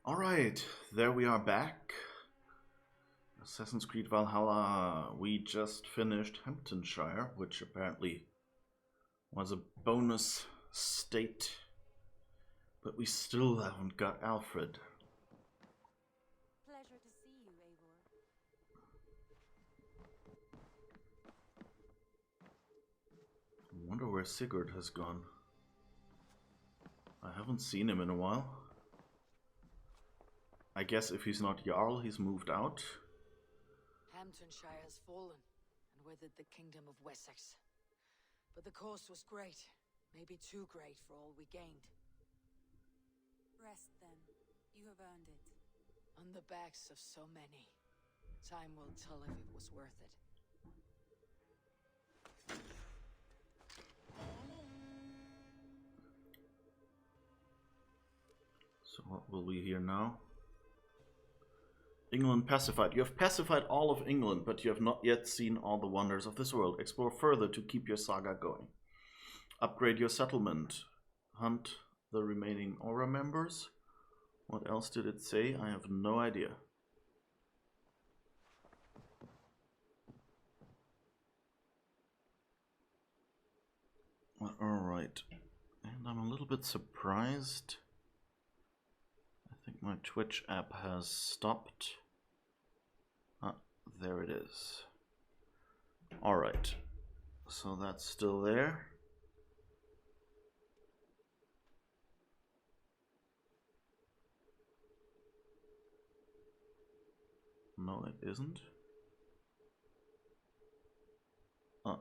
Alright, there we are back. Assassin's Creed Valhalla. We just finished Hamptonshire, which apparently was a bonus state. But we still haven't got Alfred. Pleasure to see you, Eivor. I wonder where Sigurd has gone. I haven't seen him in a while. I guess if he's not Jarl, he's moved out. Hamptonshire has fallen, and with it the kingdom of Wessex. But the cost was great, maybe too great for all we gained. Rest then. You have earned it. On the backs of so many. Time will tell if it was worth it. So what will we hear now? England pacified. You have pacified all of England, but you have not yet seen all the wonders of this world. Explore further to keep your saga going. Upgrade your settlement. Hunt the remaining Aura members. What else did it say? I have no idea. Alright. And I'm a little bit surprised. I think my Twitch app has stopped. Ah, there it is. Alright. So that's still there. No, it isn't. Oh,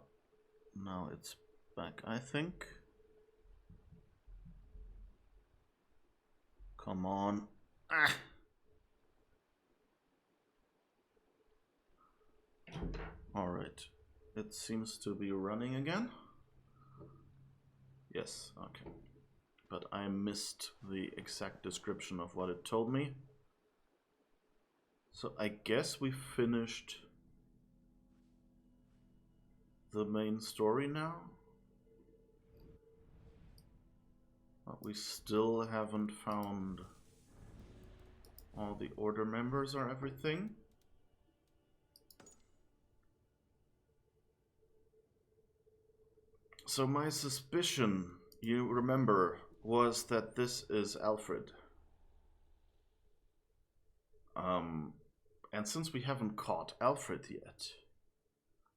now it's back, I think. Come on. Ah! Alright. It seems to be running again. Yes, okay. But I missed the exact description of what it told me. So I guess we finished the main story now. But we still haven't found all the order members or everything. So my suspicion, you remember, was that this is Alfred. And since we haven't caught Alfred yet,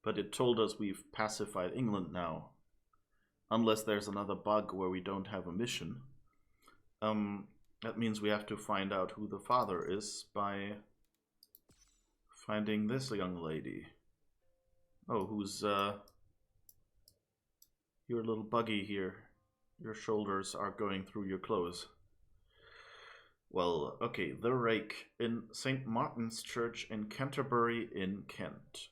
but it told us we've pacified England now, unless there's another bug where we don't have a mission, that means we have to find out who the father is by finding this young lady. Oh, who's your little buggy here. Your shoulders are going through your clothes. Well, okay, the Rake in St. Martin's Church in Canterbury in Kent.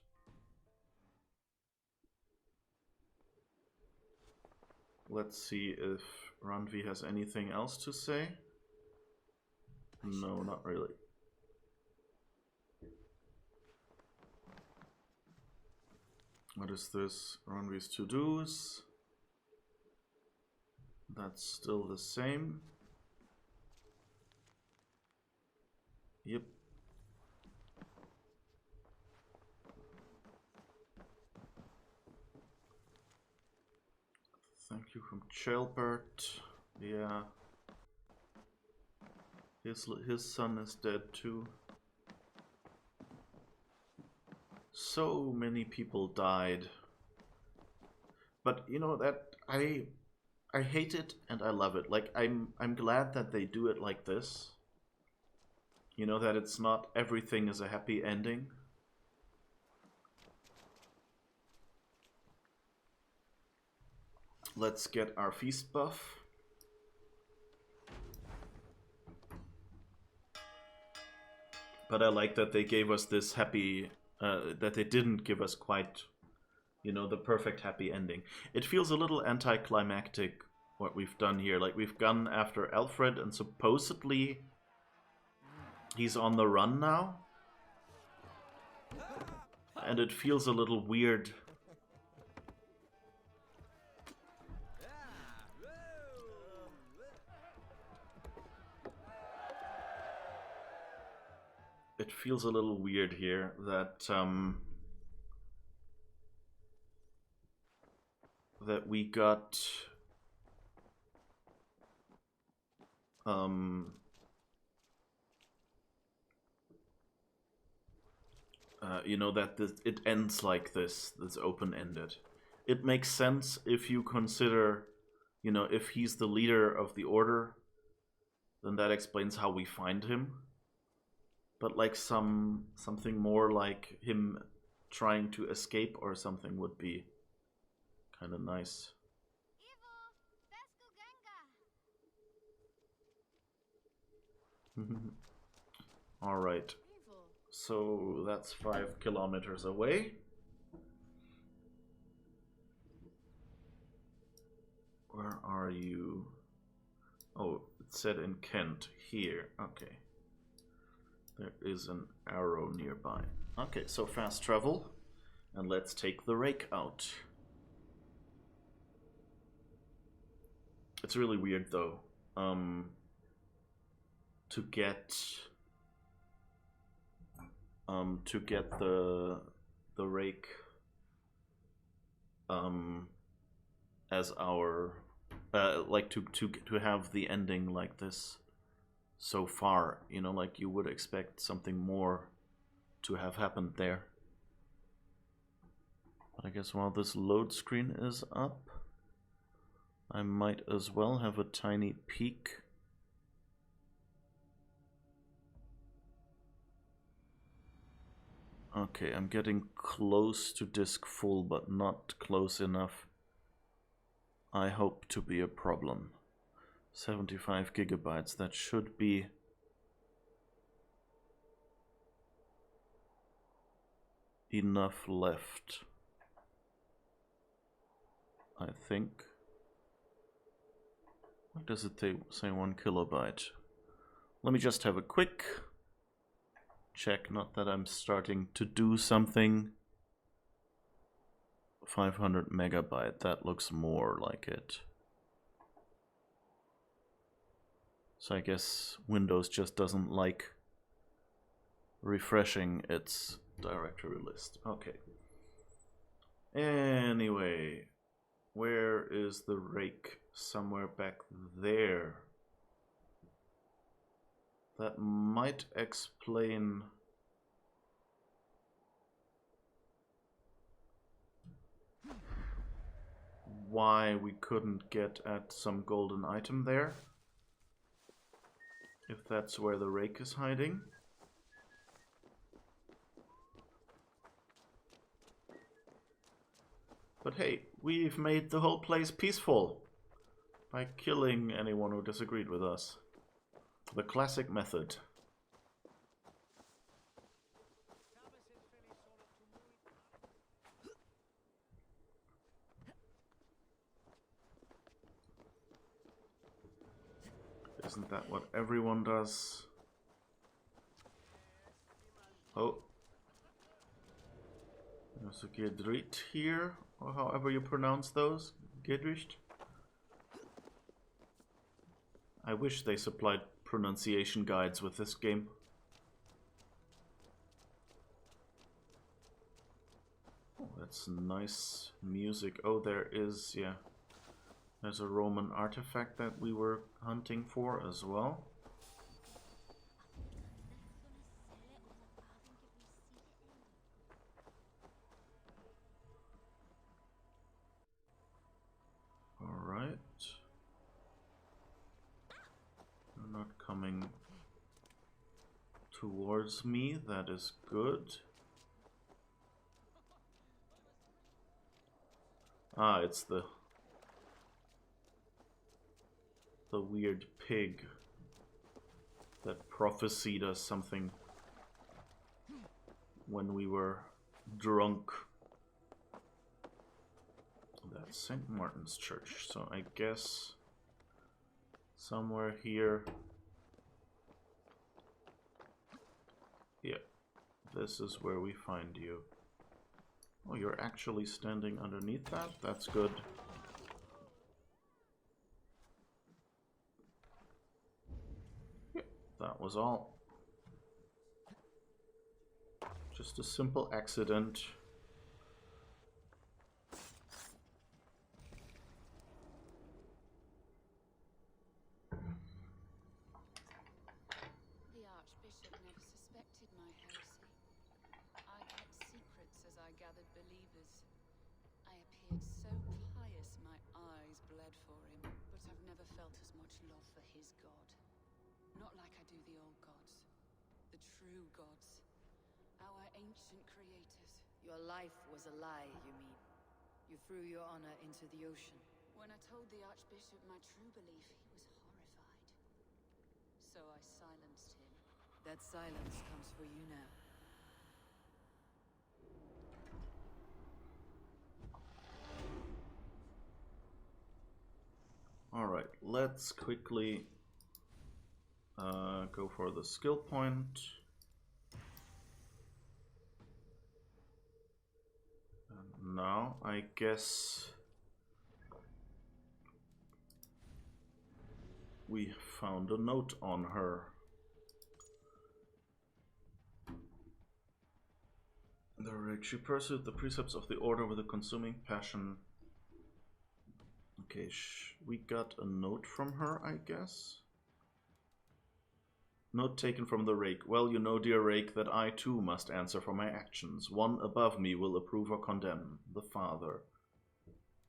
Let's see if Randvi has anything else to say. No, not really. What is this? Randvi's to-dos. That's still the same. Yep. Thank you from Chelbert. Yeah. His son is dead too. So many people died. But you know that I hate it and I love it. Like I'm glad that they do it like this. You know, that it's not everything is a happy ending. Let's get our feast buff. But I like that they gave us this happy, that they didn't give us quite, you know, the perfect happy ending. It feels a little anti-climactic what we've done here. Like we've gone after Alfred and supposedly he's on the run now. And it feels a little weird. it feels a little weird here that that we got you know, that it ends like this. That's open-ended. It makes sense if you consider, you know, if he's the leader of the order, then that explains how we find him. But like something more like him trying to escape or something would be kind of nice. All right. So that's 5 kilometers away. Where are you? Oh, it said in Kent. Here. Okay. There is an arrow nearby. Okay, so fast travel. And let's take the rake out. It's really weird though. To get the rake as our like to have the ending like this so far, you know, like you would expect something more to have happened there. But I guess while this load screen is up, I might as well have a tiny peek. Okay, I'm getting close to disk full, but not close enough, I hope, to be a problem. 75 gigabytes, that should be enough left, I think. Why does it say 1 kilobyte? Let me just have a quick check, not that I'm starting to do something. 500 megabyte, that looks more like it. So I guess Windows just doesn't like refreshing its directory list. Okay. Anyway, where is the rake? Somewhere back there. That might explain why we couldn't get at some golden item there. If that's where the rake is hiding. But hey, we've made the whole place peaceful by killing anyone who disagreed with us. The classic method. Isn't that what everyone does? Oh. There's a Gedrit here, or however you pronounce those. Gedricht. I wish they supplied pronunciation guides with this game. Oh, that's nice music. Oh, there is, yeah. There's a Roman artifact that we were hunting for as well. Alright. They're not coming towards me, that is good. Ah, it's the weird pig that prophesied us something when we were drunk. That's St. Martin's Church, so I guess somewhere here. Yeah, this is where we find you. Oh, you're actually standing underneath that? That's good. Yeah, that was all. Just a simple accident. The Archbishop never suspected my heresy. I kept secrets as I gathered believers. I appeared so pious my eyes bled for him, but I've never felt as much love for his god. Not like I do the old gods. The true gods. Our ancient creators. Your life was a lie, you mean? You threw your honor into the ocean. When I told the Archbishop my true belief, he was horrified. So I silenced him. That silence comes for you now. Alright, let's quickly go for the skill point. And now, I guess we found a note on her. She pursued the precepts of the order with a consuming passion. Okay, we got a note from her, I guess. Note taken from the rake. Well, you know, dear rake, that I too must answer for my actions. One above me will approve or condemn. The Father.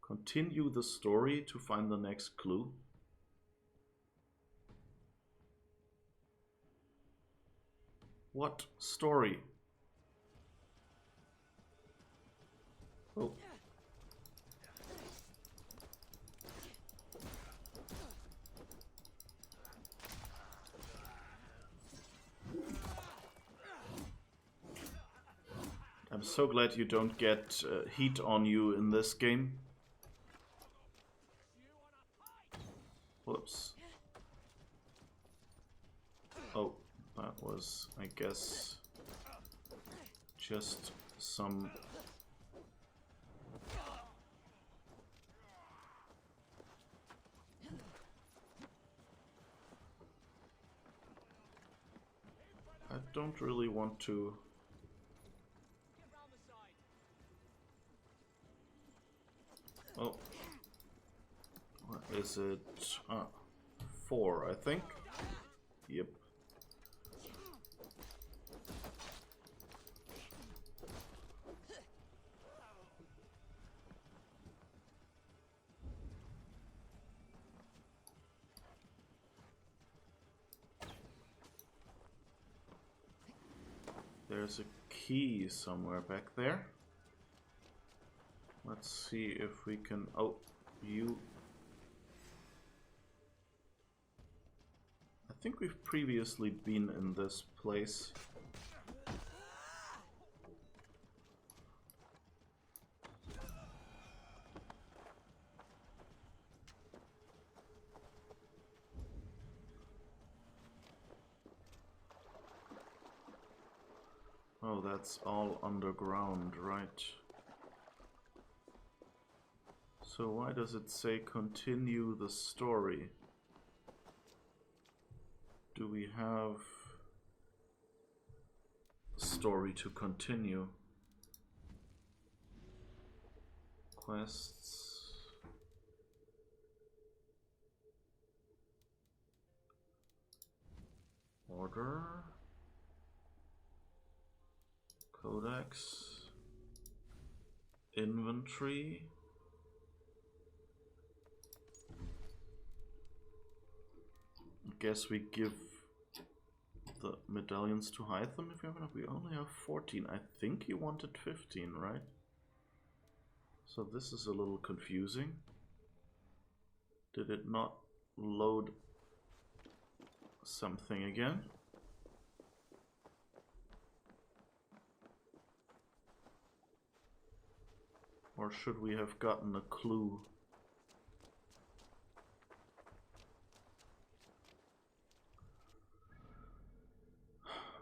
Continue the story to find the next clue. What story? Oh. I'm so glad you don't get heat on you in this game. Whoops. Oh, that was, I guess, just some... I don't really want to... Oh, what is it? 4, I think. Yep. There's a key somewhere back there. Let's see if we can... Oh, you... I think we've previously been in this place. Oh, that's all underground, right? So why does it say continue the story? Do we have a story to continue? Quests. Order. Codex. Inventory. I guess we give the medallions to Hytham if you have enough. We only have 14. I think you wanted 15, right? So this is a little confusing. Did it not load something again? Or should we have gotten a clue?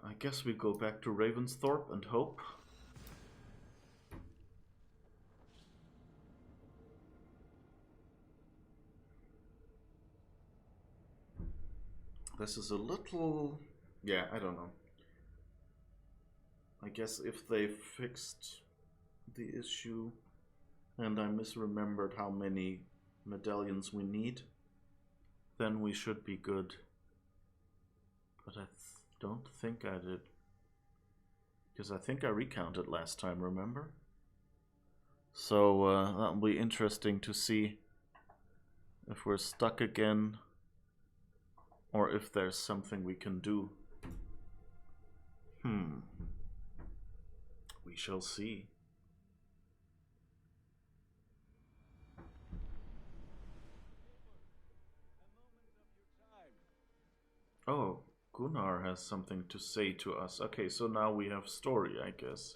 I guess we go back to Ravensthorpe and hope. This is a little... yeah, I don't know. I guess if they fixed the issue and I misremembered how many medallions we need, then we should be good. But I don't think I did. Because I think I recounted last time, remember? So that'll be interesting to see if we're stuck again or if there's something we can do. We shall see. Oh, Gunnar has something to say to us. Okay, so now we have story, I guess.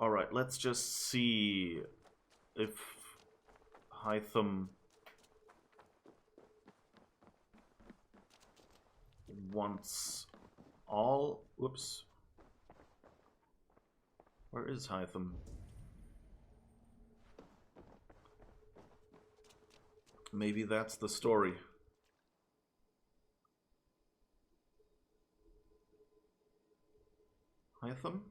Alright, let's just see if Hytham wants all... Whoops. Where is Hytham? Maybe that's the story. Hytham?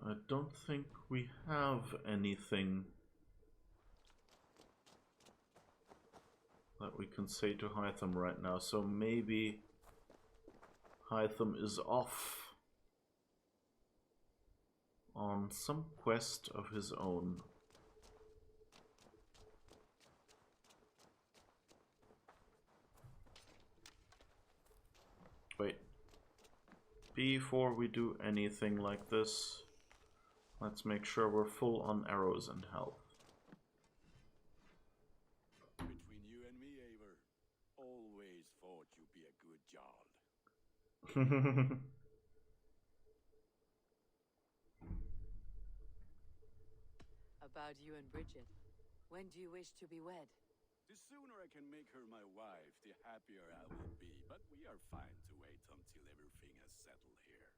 I don't think we have anything that we can say to Hytham right now, so maybe Hytham is off on some quest of his own. Wait. Before we do anything like this, let's make sure we're full on arrows and health. Between you and me, Eivor, always thought you'd be a good Jarl. About you and Bridget. When do you wish to be wed? The sooner I can make her my wife, the happier I will be. But we are fine to wait until everything has settled here.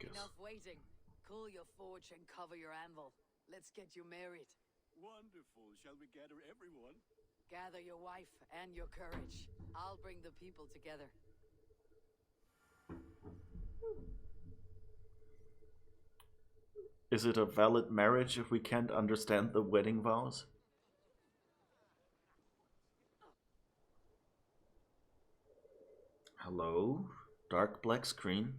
Enough waiting. Cool your forge and cover your anvil. Let's get you married. Wonderful. Shall we gather everyone? Gather your wife and your courage. I'll bring the people together. Is it a valid marriage if we can't understand the wedding vows? Hello? Dark black screen?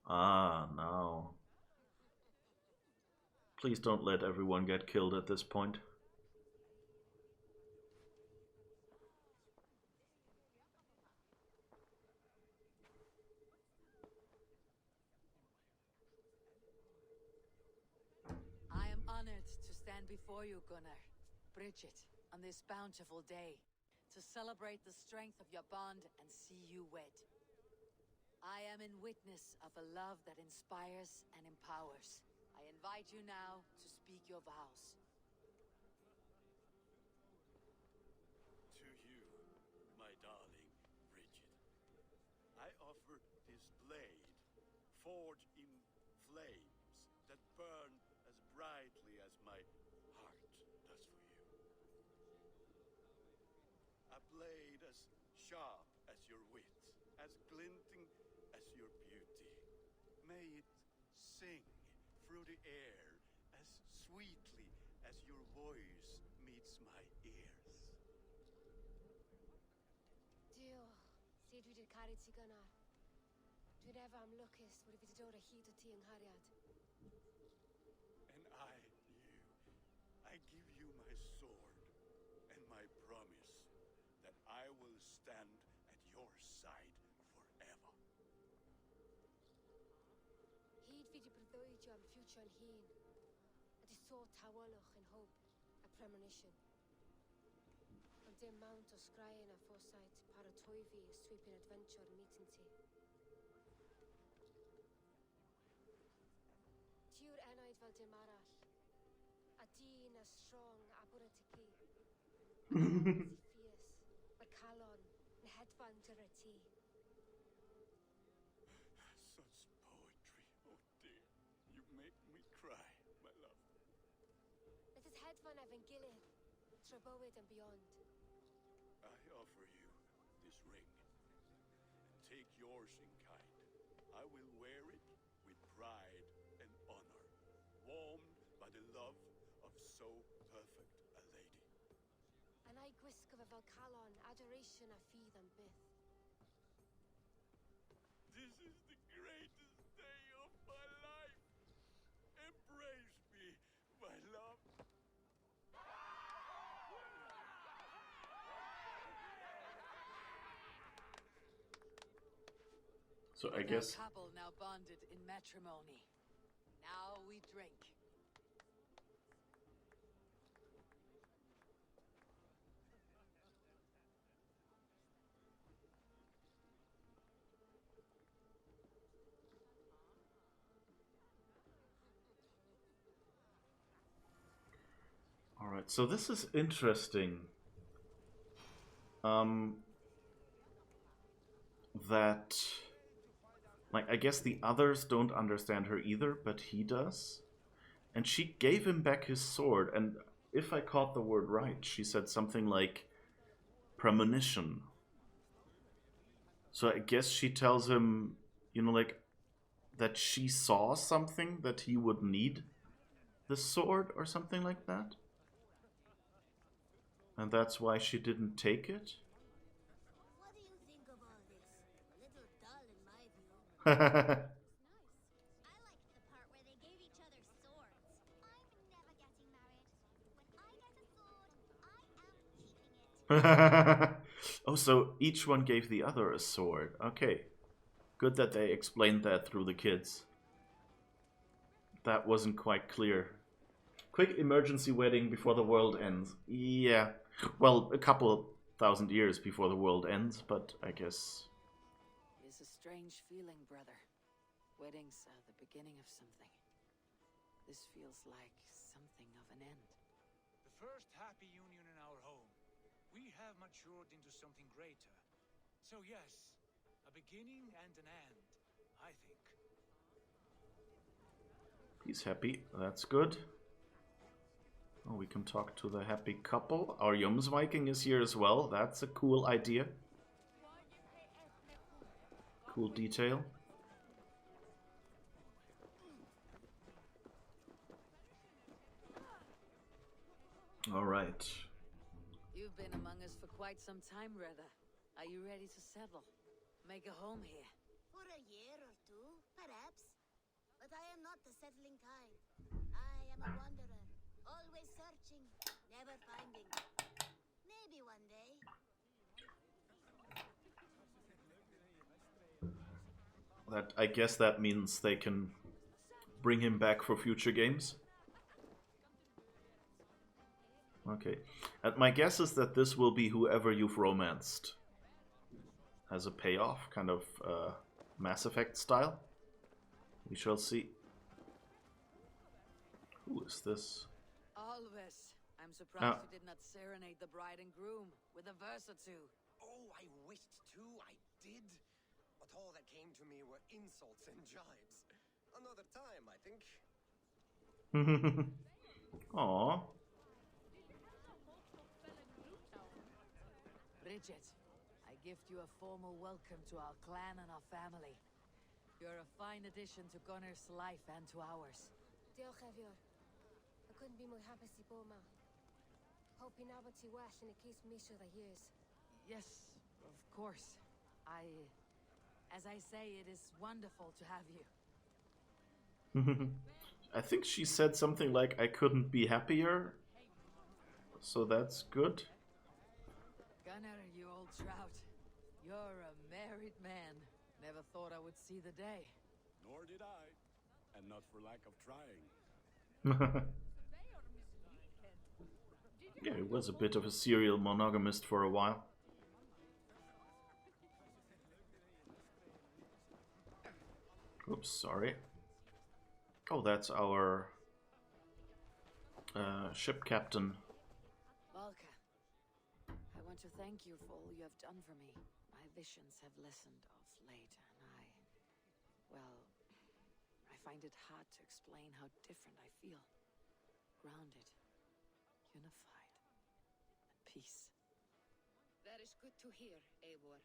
Ah, no. Please don't let everyone get killed at this point. I am honored to stand before you, Gunnar, Bridget, on this bountiful day, to celebrate the strength of your bond and see you wed. I am in witness of a love that inspires and empowers. I invite you now to speak your vows. To you, my darling Bridget, I offer this blade, forged in flames that burn as brightly as my heart does for you. A blade as sharp as your wit, as glinting as your beauty. May it sing through the air as sweetly as your voice meets my ears. Dio, sé du det kari tsiganar. Du never am lucas, but if it's a heat of tea and hariad. And I give you my sword and my promise that I will stand at your side forever. Heed vid you brothoid you am future and heen. It is so tawalach and hope, a premonition. On dim mount of scrying a foresight, paratoivi, sweeping adventure meeting tea. Tiur enaid val dimarall. A Dean a strong aburatiki. Fierce. Macallon. Nehedvan to reti. Such poetry, oh dear. You make me cry, my love. Let us Hedvan Evangelion. Treboid and beyond. I offer you this ring, and take yours in kind. I will wear it with pride and honor, warmed by the love of so perfect a lady. And I gwisk of a Valhalla adoration of feed and bith. This is the greatest day of my life. Embrace me, my love. So I guess... Our couple now bonded in matrimony. Now we drink. Alright, so this is interesting. That... Like, I guess the others don't understand her either, but he does. And she gave him back his sword, and if I caught the word right, she said something like premonition. So I guess she tells him, you know, like, that she saw something that he would need the sword or something like that. And that's why she didn't take it. What do you think of all this? A little dull in my view. I liked the part where they gave each other swords. I'm never getting married. When I get a sword, I am keeping it. Oh, so each one gave the other a sword. Okay. Good that they explained that through the kids. That wasn't quite clear. Quick emergency wedding before the world ends. Yeah. Well, a couple thousand years before the world ends, but I guess... It's a strange feeling, brother. Weddings are the beginning of something. This feels like something of an end. The first happy union in our home. We have matured into something greater. So yes, a beginning and an end, I think. He's happy. That's good. Oh, we can talk to the happy couple. Our Viking is here as well. That's a cool idea. Cool detail. All right. You've been among us for quite some time, Reda. Are you ready to settle? Make a home here? For a year or two, perhaps. But I am not the settling kind. I am a wanderer, always searching, never finding. Maybe one day. That, I guess that means they can bring him back for future games. Okay. And my guess is that this will be whoever you've romanced. As a payoff, kind of Mass Effect style. We shall see. Who is this? Always. I'm surprised you did not serenade the bride and groom with a verse or two. Oh, I wished to, I did. But all that came to me were insults and jibes. Another time, I think. Aww. Bridget, I gift you a formal welcome to our clan and our family. You're a fine addition to Gunnar's life and to ours. Diolch Evior. I couldn't be more happy to Boma. Hoping now to well in a case Misha the years. Yes, of course. As I say, it is wonderful to have you. I think she said something like, I couldn't be happier. So that's good. Gunnar, you old trout. You're a married man. Never thought I would see the day. Nor did I. And not for lack of trying. Yeah, he was a bit of a serial monogamist for a while. Oops, sorry. Oh, that's our ship captain. Valka, I want to thank you for all you have done for me. My visions have lessened of late, and well, I find it hard to explain how different I feel. Grounded, unified, at peace. That is good to hear, Eivor.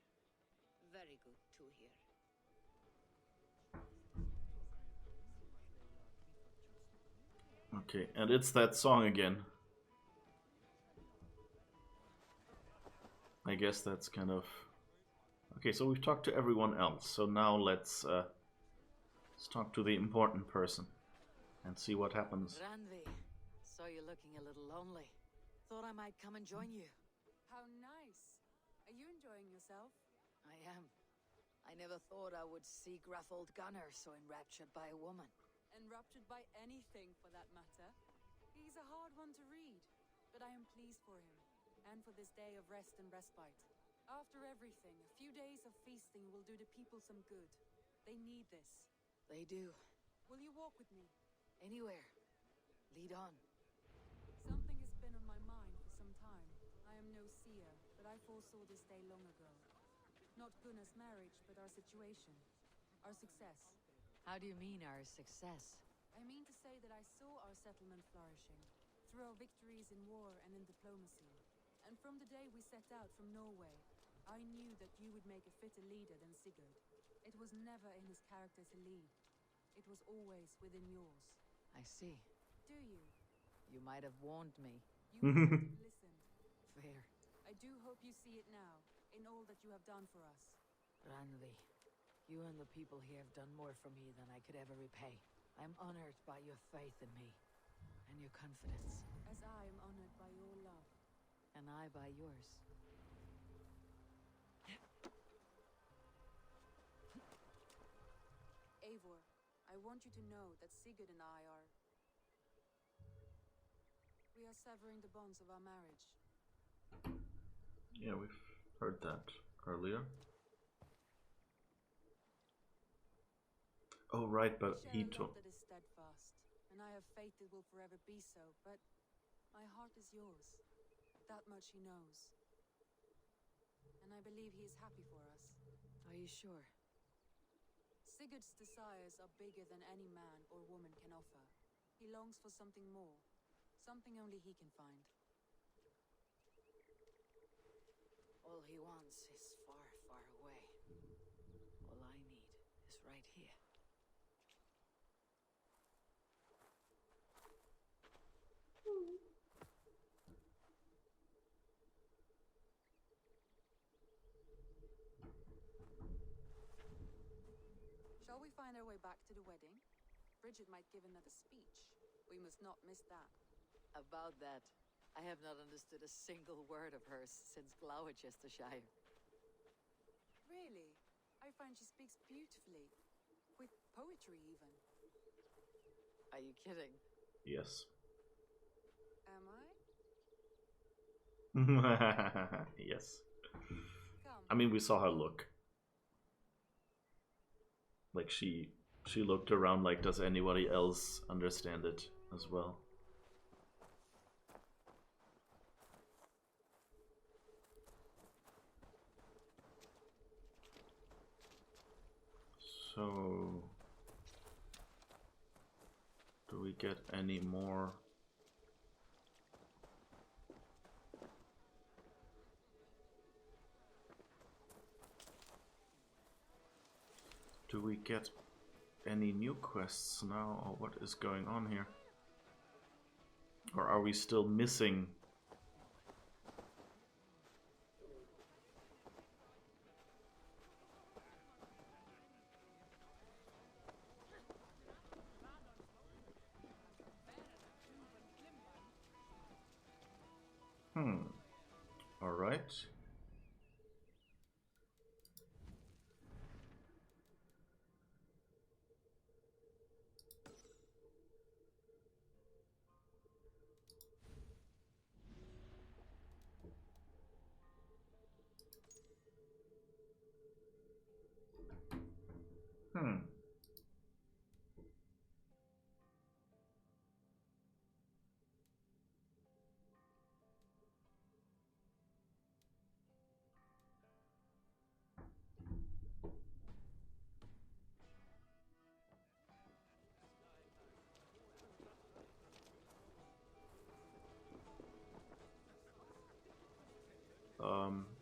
Very good to hear. Okay, and it's that song again. I guess that's kind of... Okay, so we've talked to everyone else, so now let's talk to the important person and see what happens. Randvi, saw you looking a little lonely. Thought I might come and join you. How nice. Are you enjoying yourself? I am. I never thought I would see gruff old Gunnar so enraptured by a woman. Enraptured by anything, for that matter. He's a hard one to read, but I am pleased for him, and for this day of rest and respite. After everything, a few days of feasting will do the people some good. They need this. They do. Will you walk with me? Anywhere. Lead on. Something has been on my mind for some time. I am no seer, but I foresaw this day long ago. Not Gunnar's marriage, but our situation. Our success. How do you mean our success? I mean to say that I saw our settlement flourishing, through our victories in war and in diplomacy. And from the day we set out from Norway, I knew that you would make a fitter leader than Sigurd. It was never in his character to lead. It was always within yours. I see. Do you? You might have warned me. You might have listened. Fair. I do hope you see it now, in all that you have done for us. Randvi, you and the people here have done more for me than I could ever repay. I'm honored by your faith in me, and your confidence. As I am honored by your love. And I by yours. Eivor, I want you to know that Sigurd and I are... We are severing the bonds of our marriage. Yeah, we've heard that earlier. Oh, right, but We he share a told... love that is steadfast, and I have faith it will forever be so, but my heart is yours. That much he knows. And I believe he is happy for us. Are you sure? Sigurd's desires are bigger than any man or woman can offer. He longs for something more, something only he can find. All he wants is far, far away. All I need is right here. Shall we find our way back to the wedding? Bridget might give another speech. We must not miss that. About that, I have not understood a single word of hers since Gloucestershire. Really? I find she speaks beautifully. With poetry, even. Are you kidding? Yes. Am I? Yes. Come. I mean, we saw her look. Like, she looked around like, does anybody else understand it as well? So, do we get any more? Do we get any new quests now, or what is going on here? Or are we still missing? All right.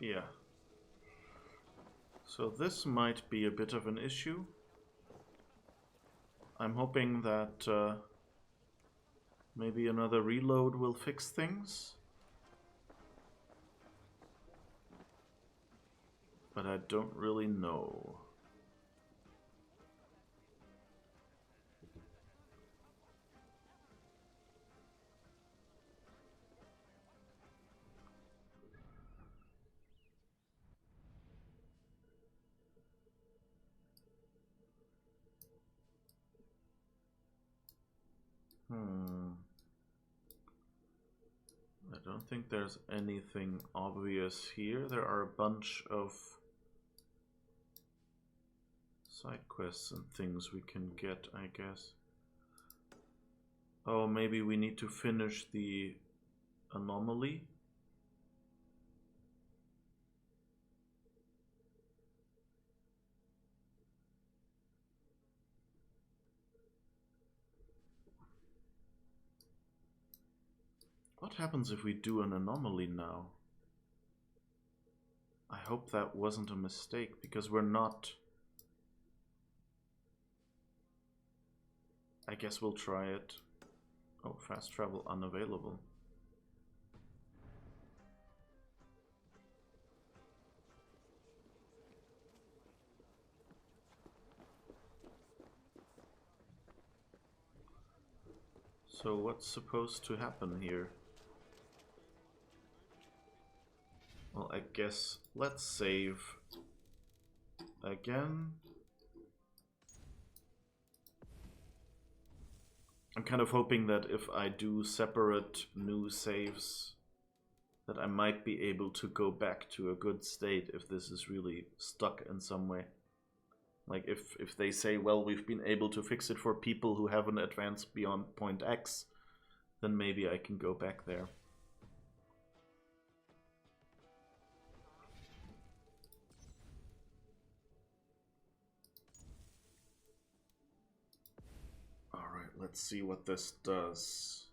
Yeah. So this might be a bit of an issue. I'm hoping that maybe another reload will fix things. But I don't really know. I don't think there's anything obvious here. There are a bunch of side quests and things we can get, I guess. Oh, maybe we need to finish the anomaly. What happens if we do an anomaly now? I hope that wasn't a mistake, because we're not... I guess we'll try it. Oh, fast travel unavailable. So what's supposed to happen here? Well, I guess let's save again. I'm kind of hoping that if I do separate new saves, that I might be able to go back to a good state if this is really stuck in some way. Like if they say, well, we've been able to fix it for people who haven't advanced beyond point X, then maybe I can go back there. Alright, let's see what this does.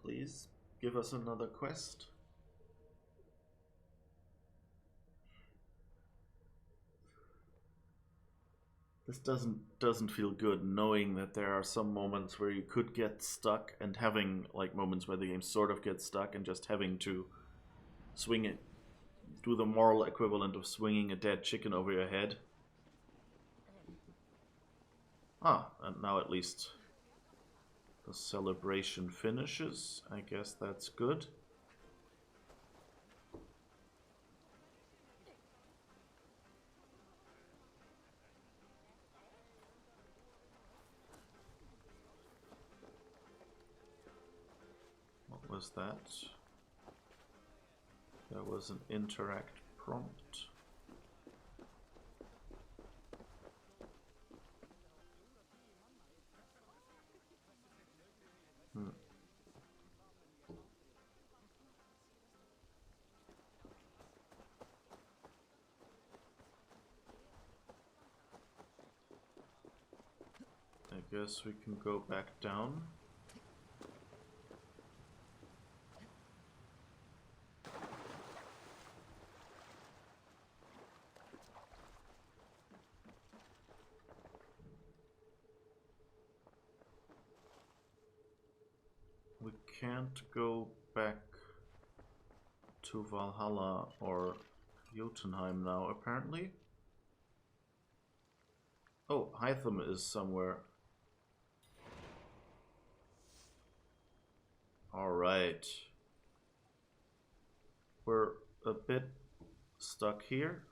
Please give us another quest. This doesn't feel good, knowing that there are some moments where you could get stuck, and having like moments where the game sort of gets stuck and just having to swing it, do the moral equivalent of swinging a dead chicken over your head. Ah, and now at least the celebration finishes. I guess that's good. What was that? There was an interact prompt. I guess we can go back down. We can't go back to Valhalla or Jotunheim now, apparently. Oh, Hytham is somewhere. Alright. We're a bit stuck here.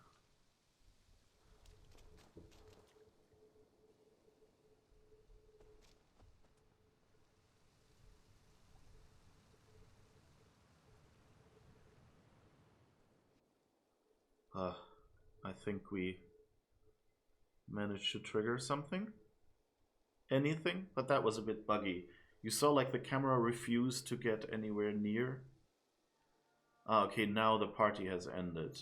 I think we managed to trigger something. Anything, but that was a bit buggy. You saw like the camera refused to get anywhere near. Ah, okay, now the party has ended.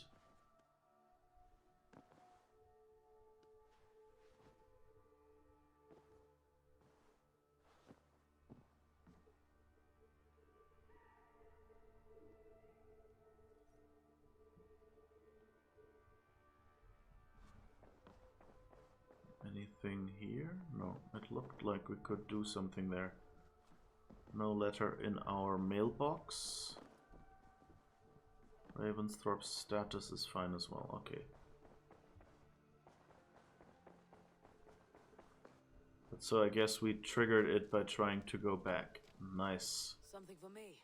anything here? No, it looked like we could do something there. No letter in our mailbox. Ravensthorpe's status is fine as well. Okay. But so I guess we triggered it by trying to go back. Nice. Something for me.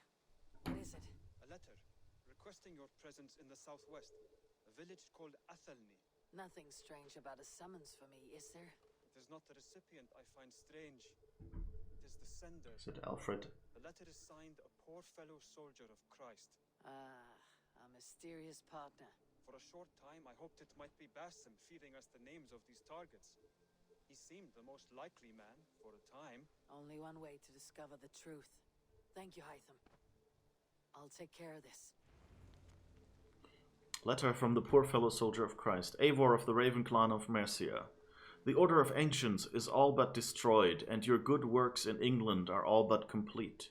What is it? A letter requesting your presence in the southwest, a village called Athelney. Nothing strange about a summons for me, is there? It is not the recipient I find strange. It is the sender. Is it Alfred? The letter is signed a poor fellow soldier of Christ. Ah, a mysterious partner. For a short time, I hoped it might be Basim feeding us the names of these targets. He seemed the most likely man, for a time. Only one way to discover the truth. Thank you, Hytham. I'll take care of this. Letter from the poor fellow soldier of Christ, Eivor of the Raven clan of Mercia. The order of ancients is all but destroyed, and your good works in England are all but complete.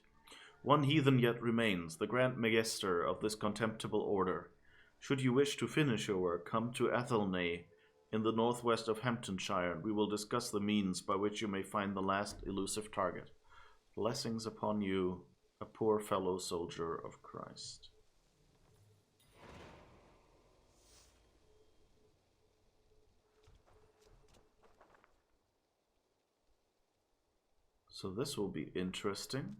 One heathen yet remains, the Grand Magister of this contemptible order. Should you wish to finish your work, come to Athelney, in the northwest of Hamptonshire, and we will discuss the means by which you may find the last elusive target. Blessings upon you, a poor fellow soldier of Christ. So this will be interesting.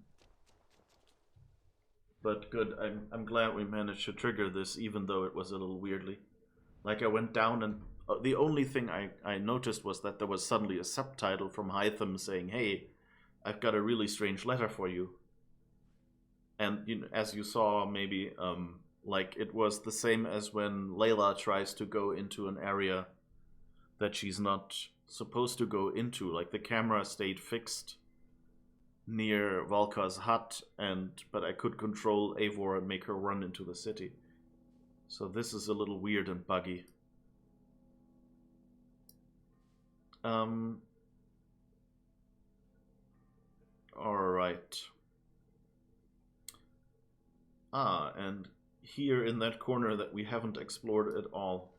But good, I'm glad we managed to trigger this, even though it was a little weirdly. Like I went down and the only thing I noticed was that there was suddenly a subtitle from Hytham saying, hey, I've got a really strange letter for you. And you know, as you saw, maybe, like it was the same as when Layla tries to go into an area that she's not supposed to go into. Like the camera stayed fixed near Valka's hut, but I could control Eivor and make her run into the city. So this is a little weird and buggy. Alright. And here in that corner that we haven't explored at all.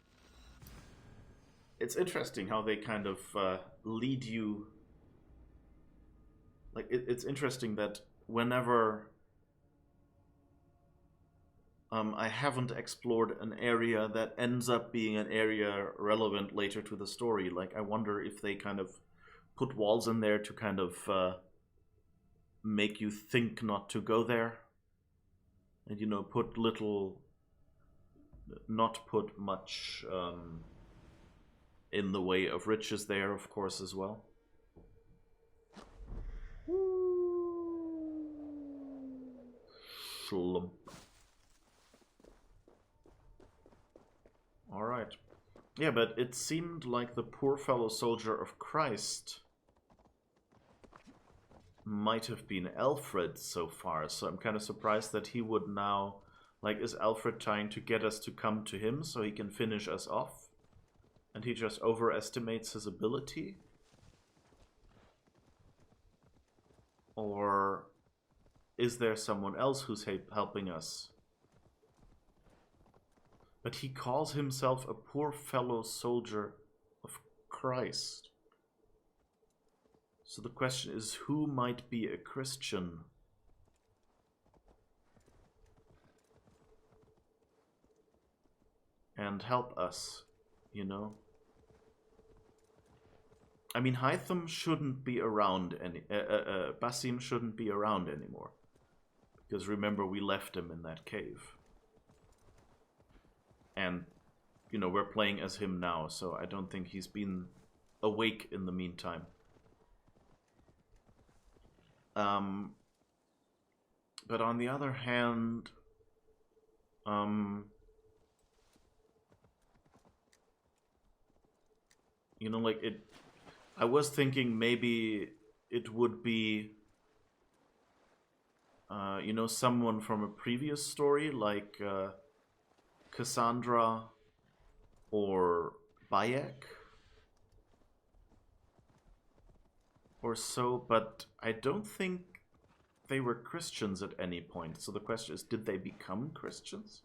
It's interesting how they kind of lead you. Like, it's interesting that whenever I haven't explored an area that ends up being an area relevant later to the story. Like, I wonder if they kind of put walls in there to kind of make you think not to go there. And, you know, put little... not put much in the way of riches there, of course, as well. Slump. Alright. Yeah, but it seemed like the poor fellow soldier of Christ might have been Alfred so far, so I'm kind of surprised that he would now... Like, is Alfred trying to get us to come to him so he can finish us off? And he just overestimates his ability? Or is there someone else who's helping us? But he calls himself a poor fellow soldier of Christ. So the question is, who might be a Christian? And help us, you know? I mean, Hytham shouldn't be around Basim shouldn't be around anymore. Because remember, we left him in that cave. And, you know, we're playing as him now, so I don't think he's been awake in the meantime. But on the other hand, you know, like I was thinking maybe it would be, you know, someone from a previous story, like Cassandra or Bayek or so, but I don't think they were Christians at any point. So the question is, did they become Christians?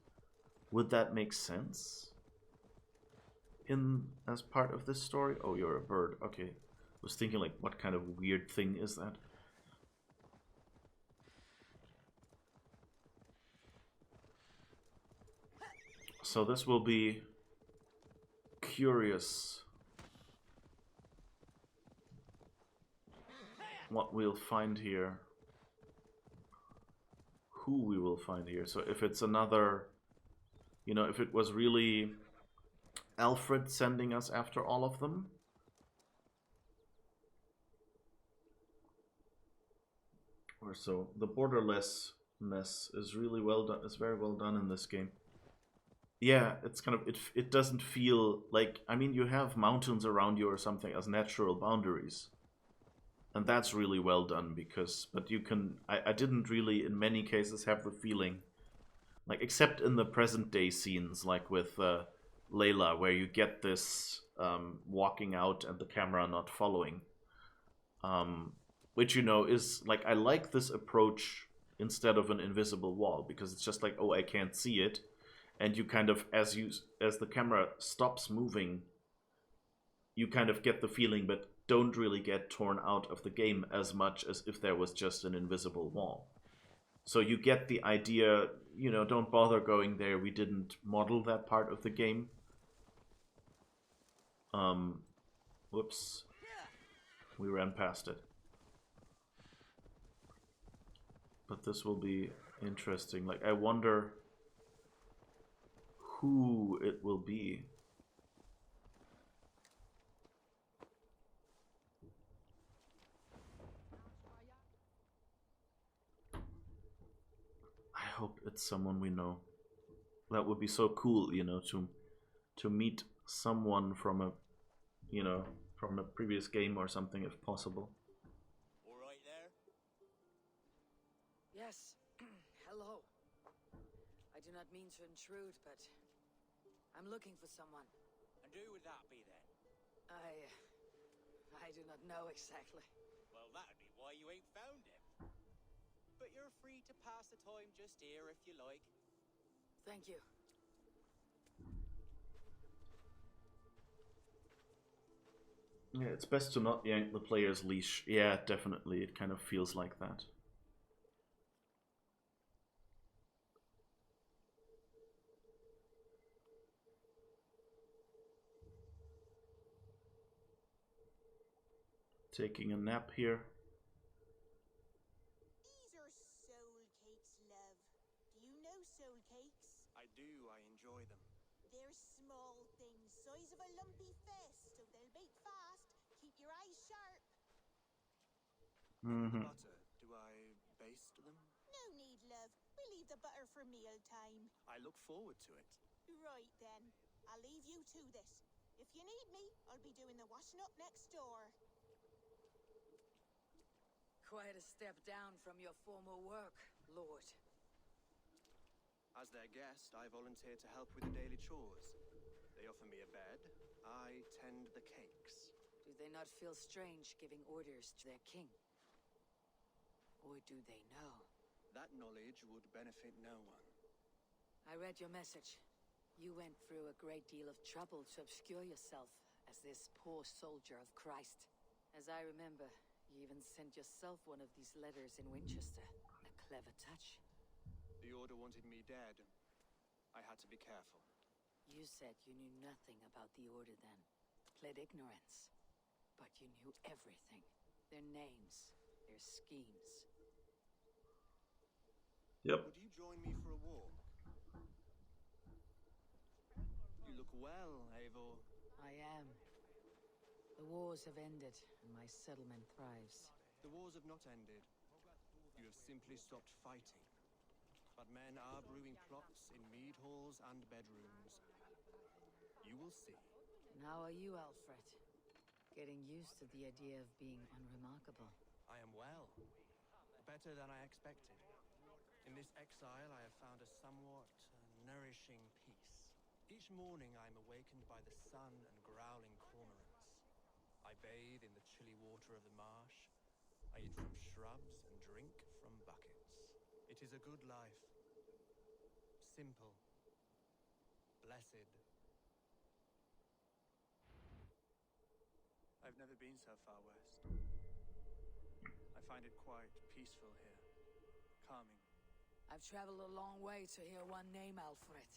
Would that make sense as part of this story? Oh, you're a bird. Okay. was thinking, like, what kind of weird thing is that? So this will be curious what we'll find here. Who we will find here. So if it's another, you know, if it was really Alfred sending us after all of them. Or so. The borderlessness is really well done. It's very well done in this game. Yeah, it's kind of, it doesn't feel like, I mean, you have mountains around you or something as natural boundaries. And that's really well done because, but you can, I didn't really in many cases have the feeling, like, except in the present day scenes, like with Layla, where you get this walking out and the camera not following. Which, you know, is, like, I like this approach instead of an invisible wall, because it's just like, oh, I can't see it. And you kind of, as the camera stops moving, you kind of get the feeling, but don't really get torn out of the game as much as if there was just an invisible wall. So you get the idea, you know, don't bother going there, we didn't model that part of the game. Whoops. We ran past it. But this will be interesting. Like, I wonder who it will be. I hope it's someone we know. That would be so cool, you know, to meet someone from a, you know, from a previous game or something, if possible. All right there? Yes. Hello. I do not mean to intrude, but I'm looking for someone. And who would that be then? I do not know exactly. Well, that'd be why you ain't found him. But you're free to pass the time just here if you like. Thank you. Yeah, it's best to not yank the player's leash. Yeah, definitely. It kind of feels like that. Taking a nap here. These are soul cakes, love. Do you know soul cakes? I do, I enjoy them. They're small things, size of a lumpy fist, so they'll bake fast. Keep your eyes sharp. Mm-hmm. Butter, do I baste them? No need, love. We'll leave the butter for meal time. I look forward to it. Right then. I'll leave you to this. If you need me, I'll be doing the washing up next door. Quite a step down from your former work, Lord. As their guest, I volunteer to help with the daily chores. They offer me a bed. I tend the cakes. Do they not feel strange giving orders to their king? Or do they know? That knowledge would benefit no one. I read your message. You went through a great deal of trouble to obscure yourself as this poor soldier of Christ. As I remember, you even sent yourself one of these letters in Winchester. A clever touch. The Order wanted me dead. I had to be careful. You said you knew nothing about the Order then. Pled ignorance. But you knew everything. Their names, their schemes. Yep. Would you join me for a walk? You look well, Eivor. I am. The wars have ended, and my settlement thrives. The wars have not ended. You have simply stopped fighting. But men are brewing plots in mead halls and bedrooms. You will see. And how are you, Alfred? Getting used to the idea of being unremarkable. I am well. Better than I expected. In this exile, I have found a somewhat nourishing peace. Each morning, I am awakened by the sun and growling cormorants. I bathe in the chilly water of the marsh. I eat from shrubs and drink from buckets. It is a good life. Simple. Blessed. I've never been so far west. I find it quite peaceful here. Calming. I've traveled a long way to hear one name, Alfred.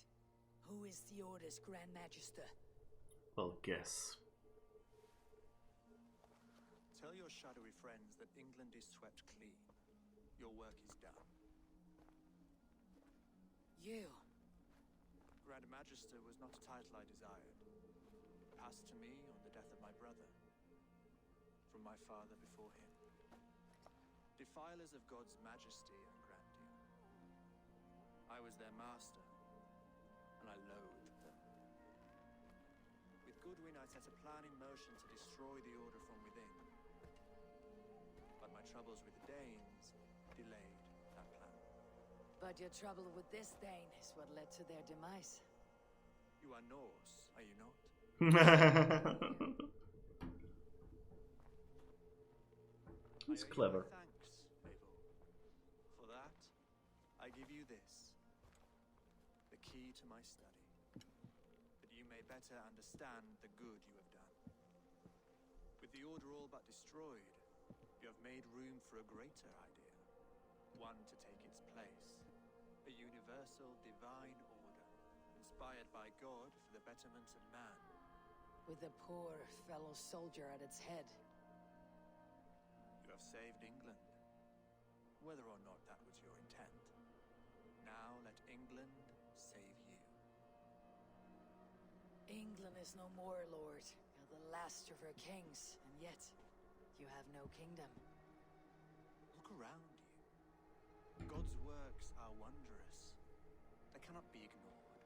Who is the Order's Grand Magister? Well, guess. Tell your shadowy friends that England is swept clean. Your work is done. You? Grand Magister was not a title I desired. Passed to me on the death of my brother. From my father before him. Defilers of God's majesty and grandeur. I was their master, and I loathed them. With Goodwin, I set a plan in motion to destroy the Order from within. But my troubles with the Danes delayed that plan. But your trouble with this Dane is what led to their demise. You are Norse, are you not? He's clever. Thanks, Eivor. For that, I give you this. The key to my study. That you may better understand the good you have done. With the Order all but destroyed, you have made room for a greater idea. One to take its place. A universal divine order, inspired by God for the betterment of man. With a poor fellow soldier at its head. You have saved England, whether or not that was your intent. Now let England save you. England is no more, Lord. You're the last of her kings, and yet you have no kingdom. Look around you. God's works are wondrous. They cannot be ignored,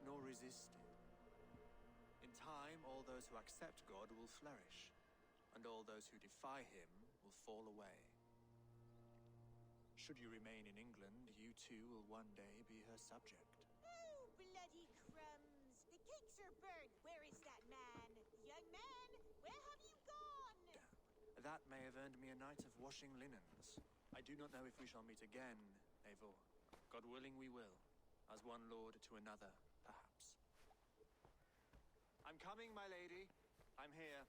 nor resisted. In time, all those who accept God will flourish, and all those who defy him will fall away. Should you remain in England, you too will one day be her subject. Oh, bloody crumbs! The cakes are burnt! Where is that man? Young man, where have you gone? Damn. That may have earned me a night of washing linens. I do not know if we shall meet again, Eivor. God willing we will, as one lord to another, perhaps. I'm coming, my lady. I'm here.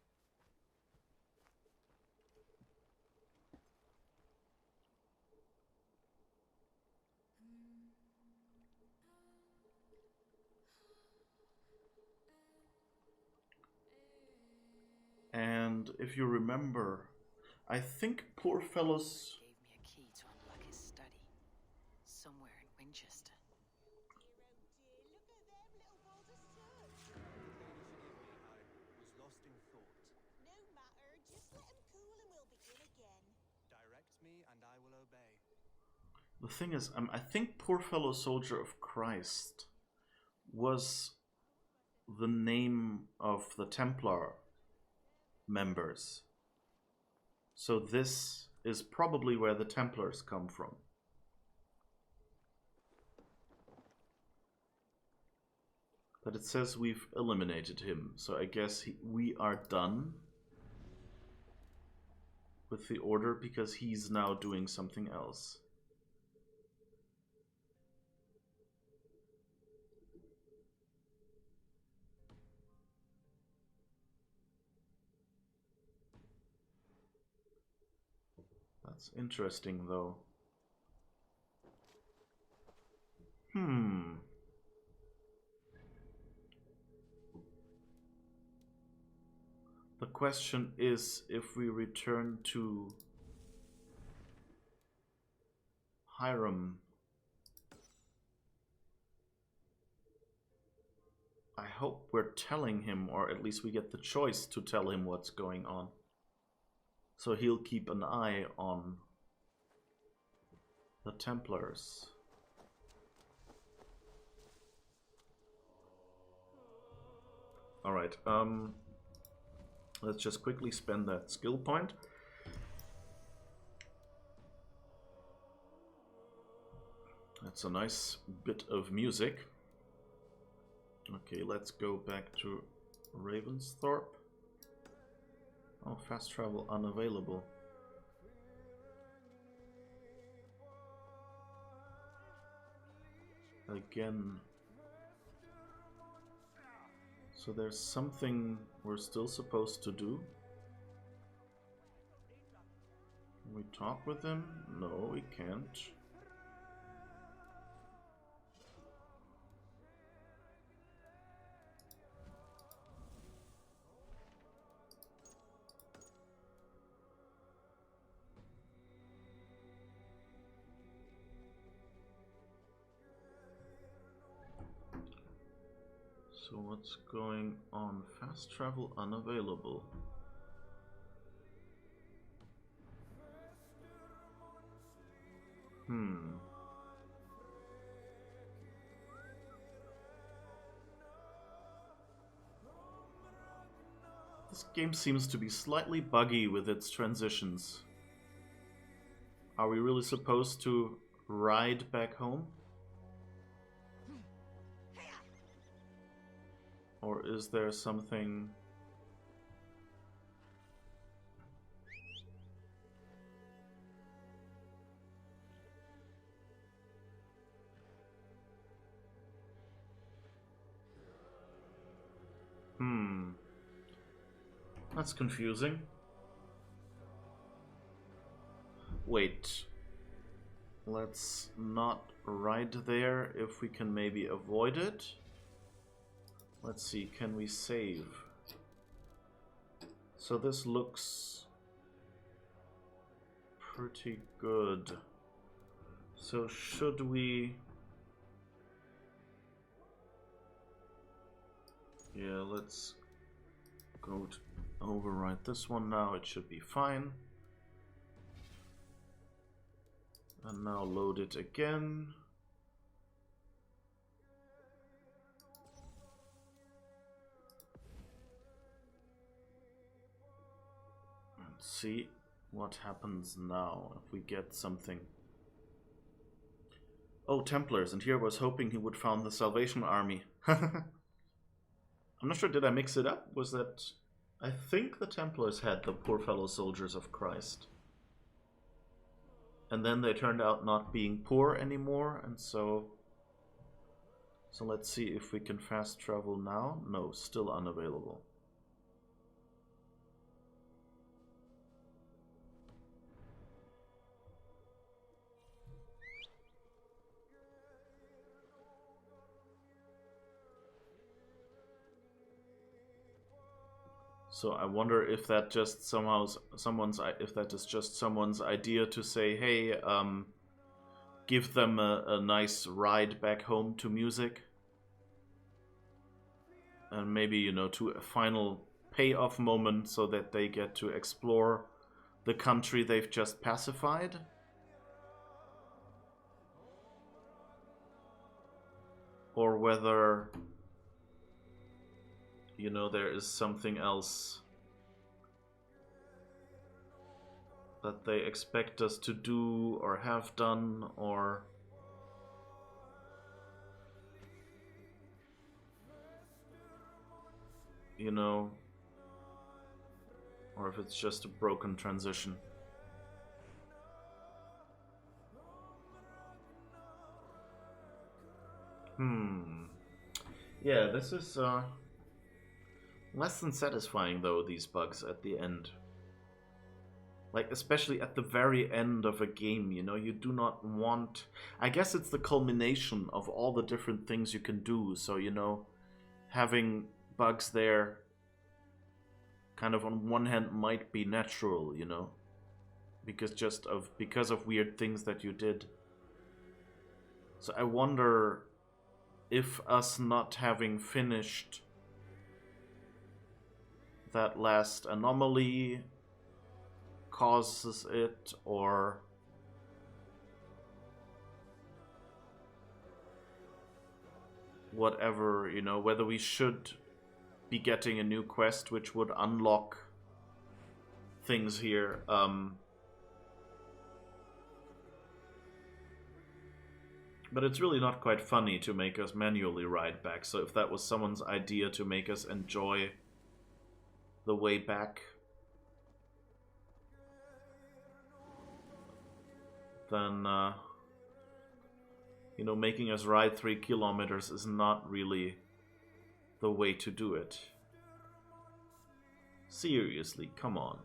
And if you remember, I think poor fellows... Gave me a key to unlock his study. Somewhere in Winchester. Dear, oh dear, look at them little balls of soot! Forgive me, I was lost in thought. No matter, just let him cool and we'll begin again. Direct me and I will obey. The thing is, I think poor fellow soldier of Christ was the name of the Templar members. So this is probably where the Templars come from. But it says we've eliminated him, so I guess we are done with the Order because he's now doing something else. That's interesting, though. The question is if we return to Hiram. I hope we're telling him, or at least we get the choice to tell him what's going on. So he'll keep an eye on the Templars. Alright, let's just quickly spend that skill point. That's a nice bit of music. Okay, let's go back to Ravensthorpe. Oh, fast travel unavailable. Again. So there's something we're still supposed to do. Can we talk with him? No, we can't. So what's going on? Fast travel unavailable. This game seems to be slightly buggy with its transitions. Are we really supposed to ride back home? Or is there something... That's confusing. Wait. Let's not ride there if we can maybe avoid it. Let's see, can we save? So this looks pretty good. So should we... Yeah, let's go to overwrite this one now. It should be fine. And now load it again. And see what happens now if we get something. Oh, Templars, and here I was hoping he would found the Salvation Army. I'm not sure, did I mix it up? Was that... I think the Templars had the poor fellow soldiers of Christ. And then they turned out not being poor anymore, and so... So let's see if we can fast travel now. No, still unavailable. So I wonder if that just somehow if that is just someone's idea to say, hey, give them a nice ride back home to music, and maybe, you know, to a final payoff moment so that they get to explore the country they've just pacified. Or whether, you know, there is something else that they expect us to do or have done, or... You know, or if it's just a broken transition. Yeah, this is less than satisfying though, these bugs at the end. Like, especially at the very end of a game, you know, you do not want... I guess it's the culmination of all the different things you can do, so, you know, having bugs there kind of on one hand might be natural, you know, because of weird things that you did. So I wonder if us not having finished that last anomaly causes it, or whatever, you know, whether we should be getting a new quest which would unlock things here. But it's really not quite funny to make us manually ride back, so if that was someone's idea to make us enjoy the way back, then, you know, making us ride 3 kilometers is not really the way to do it. Seriously, come on.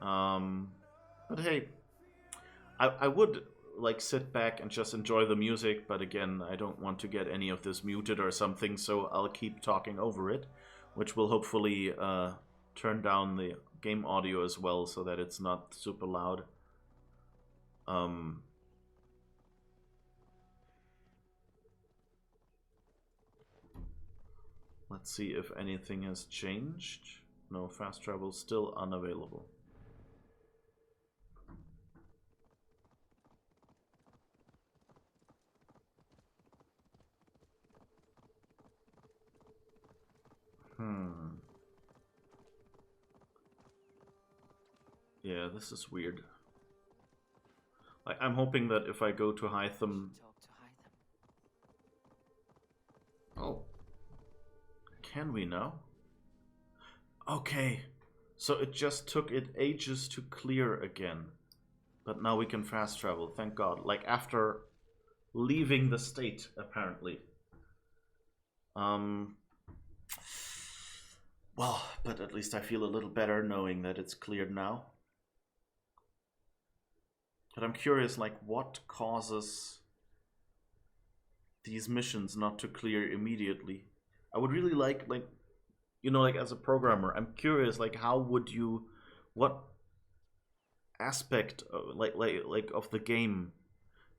But hey, I would like sit back and just enjoy the music, but again, I don't want to get any of this muted or something, so I'll keep talking over it, which will hopefully turn down the game audio as well so that it's not super loud. Let's see if anything has changed. No, fast travel still unavailable. Yeah, this is weird. I'm hoping that if I go to Hytham... Oh. Can we now? Okay. So it just took it ages to clear again. But now we can fast travel, thank God. Like after leaving the state, apparently. Well, but at least I feel a little better knowing that it's cleared now. But I'm curious, like, what causes these missions not to clear immediately? I would really like, you know, like as a programmer, I'm curious, like, how would you, what aspect, like of the game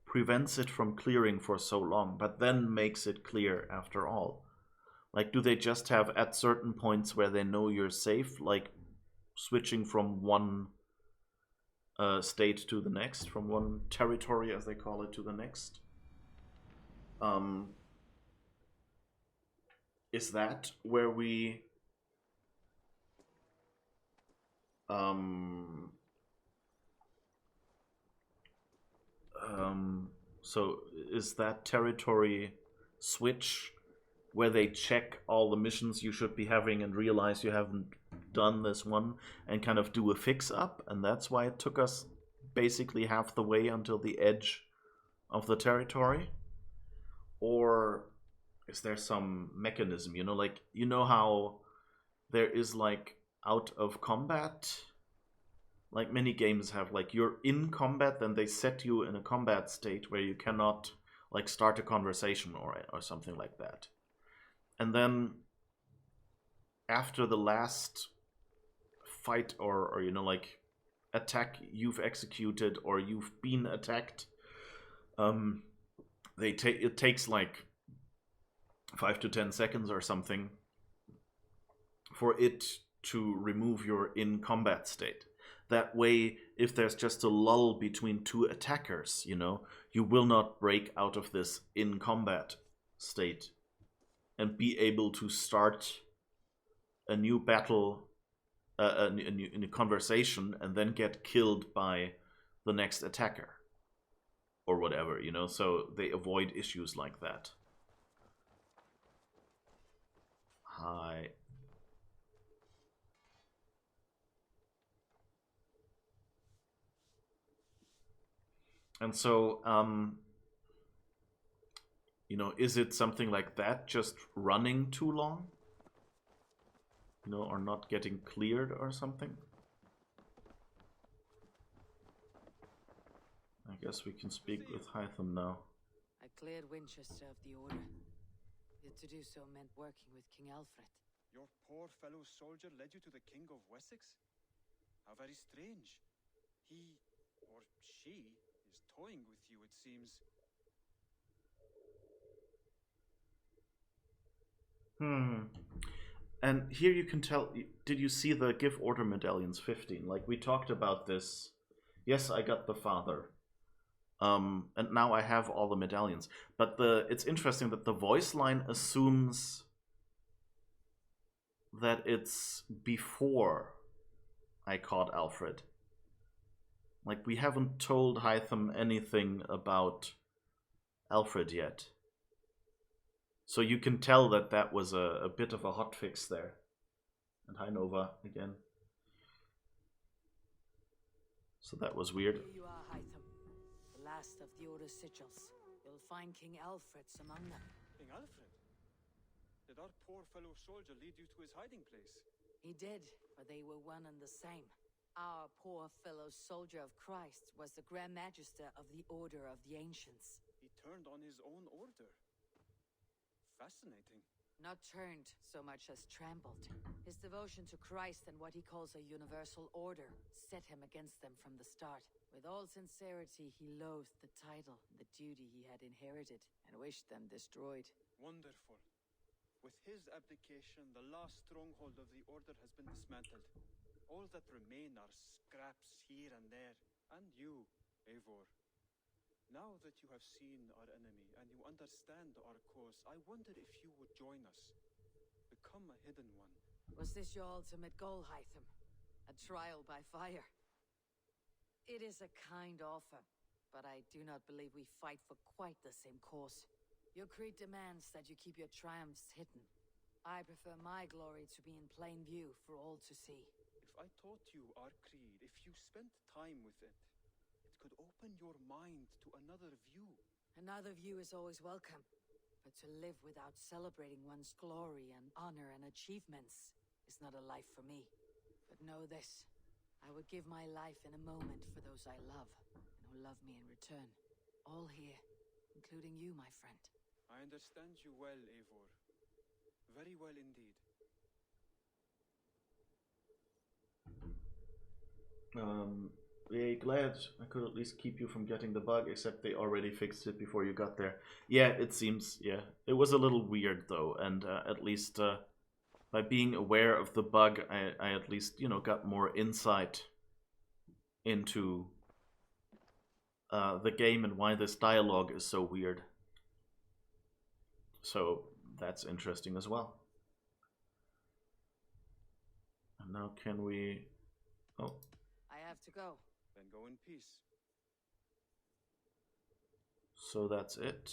prevents it from clearing for so long, but then makes it clear after all? Like, do they just have at certain points where they know you're safe, like switching from one state to the next, from one territory, as they call it, to the next? Is that where we so is that territory switch where they check all the missions you should be having and realize you haven't done this one and kind of do a fix up, and that's why it took us basically half the way until the edge of the territory? Or is there some mechanism, you know, like, you know how there is like out of combat, like many games have, like you're in combat, then they set you in a combat state where you cannot like start a conversation or something like that. And then after the last fight or you know, like attack you've executed or you've been attacked, it takes like 5 to 10 seconds or something for it to remove your in combat state. That way, if there's just a lull between two attackers, you know, you will not break out of this in combat state and be able to start a new battle, a new conversation, and then get killed by the next attacker or whatever, you know, so they avoid issues like that. Hi. And so, you know, is it something like that, just running too long? You know, or not getting cleared or something? I guess we can speak with Hytham now. I cleared Winchester of the Order. Yet to do so meant working with King Alfred. Your poor fellow soldier led you to the King of Wessex? How very strange. He, or she, is toying with you, it seems. And here you can tell, did you see the Give Order Medallions 15? Like, we talked about this. Yes, I got the father. And now I have all the medallions. But it's interesting that the voice line assumes that it's before I caught Alfred. Like, we haven't told Hytham anything about Alfred yet. So you can tell that that was a bit of a hotfix there. And hi Nova again. So that was weird. Here you are, Hytham, the last of the Order's sigils. You'll find King Alfred's among them. King Alfred? Did our poor fellow soldier lead you to his hiding place? He did, for they were one and the same. Our poor fellow soldier of Christ was the Grand Magister of the Order of the Ancients. He turned on his own order. Fascinating. Not turned so much as trampled. His devotion to Christ and what he calls a universal order set him against them from the start. With all sincerity, he loathed the title, the duty he had inherited, and wished them destroyed. Wonderful. With his abdication, the last stronghold of the Order has been dismantled. All that remain are scraps here and there. And you, Eivor. Now that you have seen our enemy and you understand our cause, I wonder if you would join us. Become a hidden one. Was this your ultimate goal, Hytham? A trial by fire? It is a kind offer, but I do not believe we fight for quite the same cause. Your creed demands that you keep your triumphs hidden. I prefer my glory to be in plain view for all to see. If I taught you our creed, if you spent time with it, it could open your mind to another view. Another view is always welcome, but to live without celebrating one's glory and honor and achievements is not a life for me. But know this, I would give my life in a moment for those I love, and who love me in return. All here, including you, my friend. I understand you well, Eivor. Very well indeed. Yeah, glad I could at least keep you from getting the bug, except they already fixed it before you got there. Yeah, it seems, yeah. It was a little weird, though, and at least by being aware of the bug, I at least, you know, got more insight into the game and why this dialogue is so weird. So that's interesting as well. And now can we... Oh. I have to go. Then go in peace. So that's it.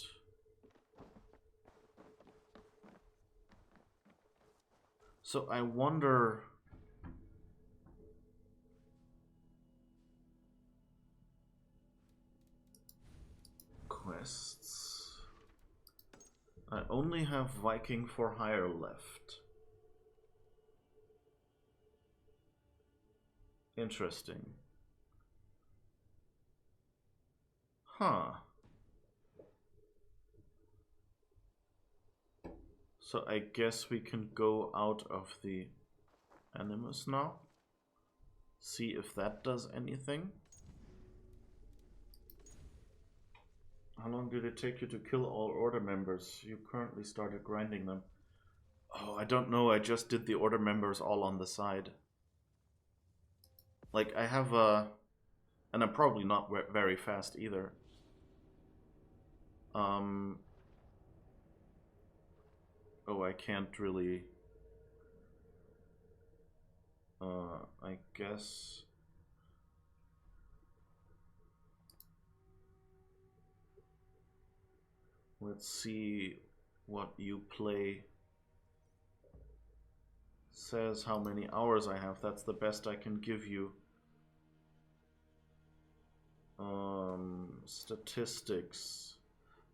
So I wonder... Quests... I only have Viking for Hire left. Interesting. Huh. So I guess we can go out of the Animus now. See if that does anything. How long did it take you to kill all order members? You currently started grinding them. Oh, I don't know. I just did the order members all on the side. Like, I have a... And I'm probably not very fast either. Oh, I can't really... I guess... Let's see what you play says how many hours I have. That's the best I can give you. Statistics.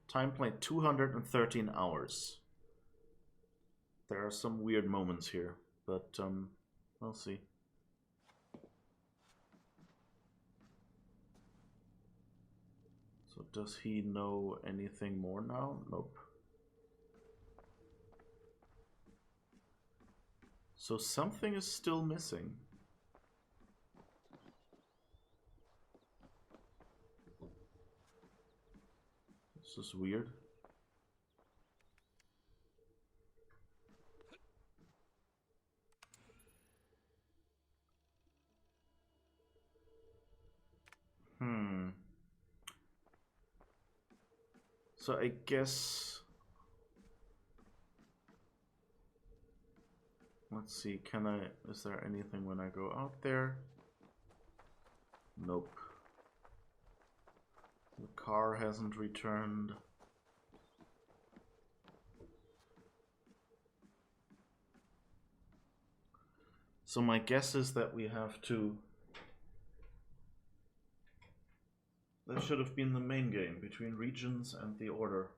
Time played 213 hours. There are some weird moments here, but we'll see. So does he know anything more now? Nope. So something is still missing. This is weird. So I guess... Let's see, can I... Is there anything when I go out there? Nope. The car hasn't returned. So my guess is that we have to... That should have been the main game between regions and the order.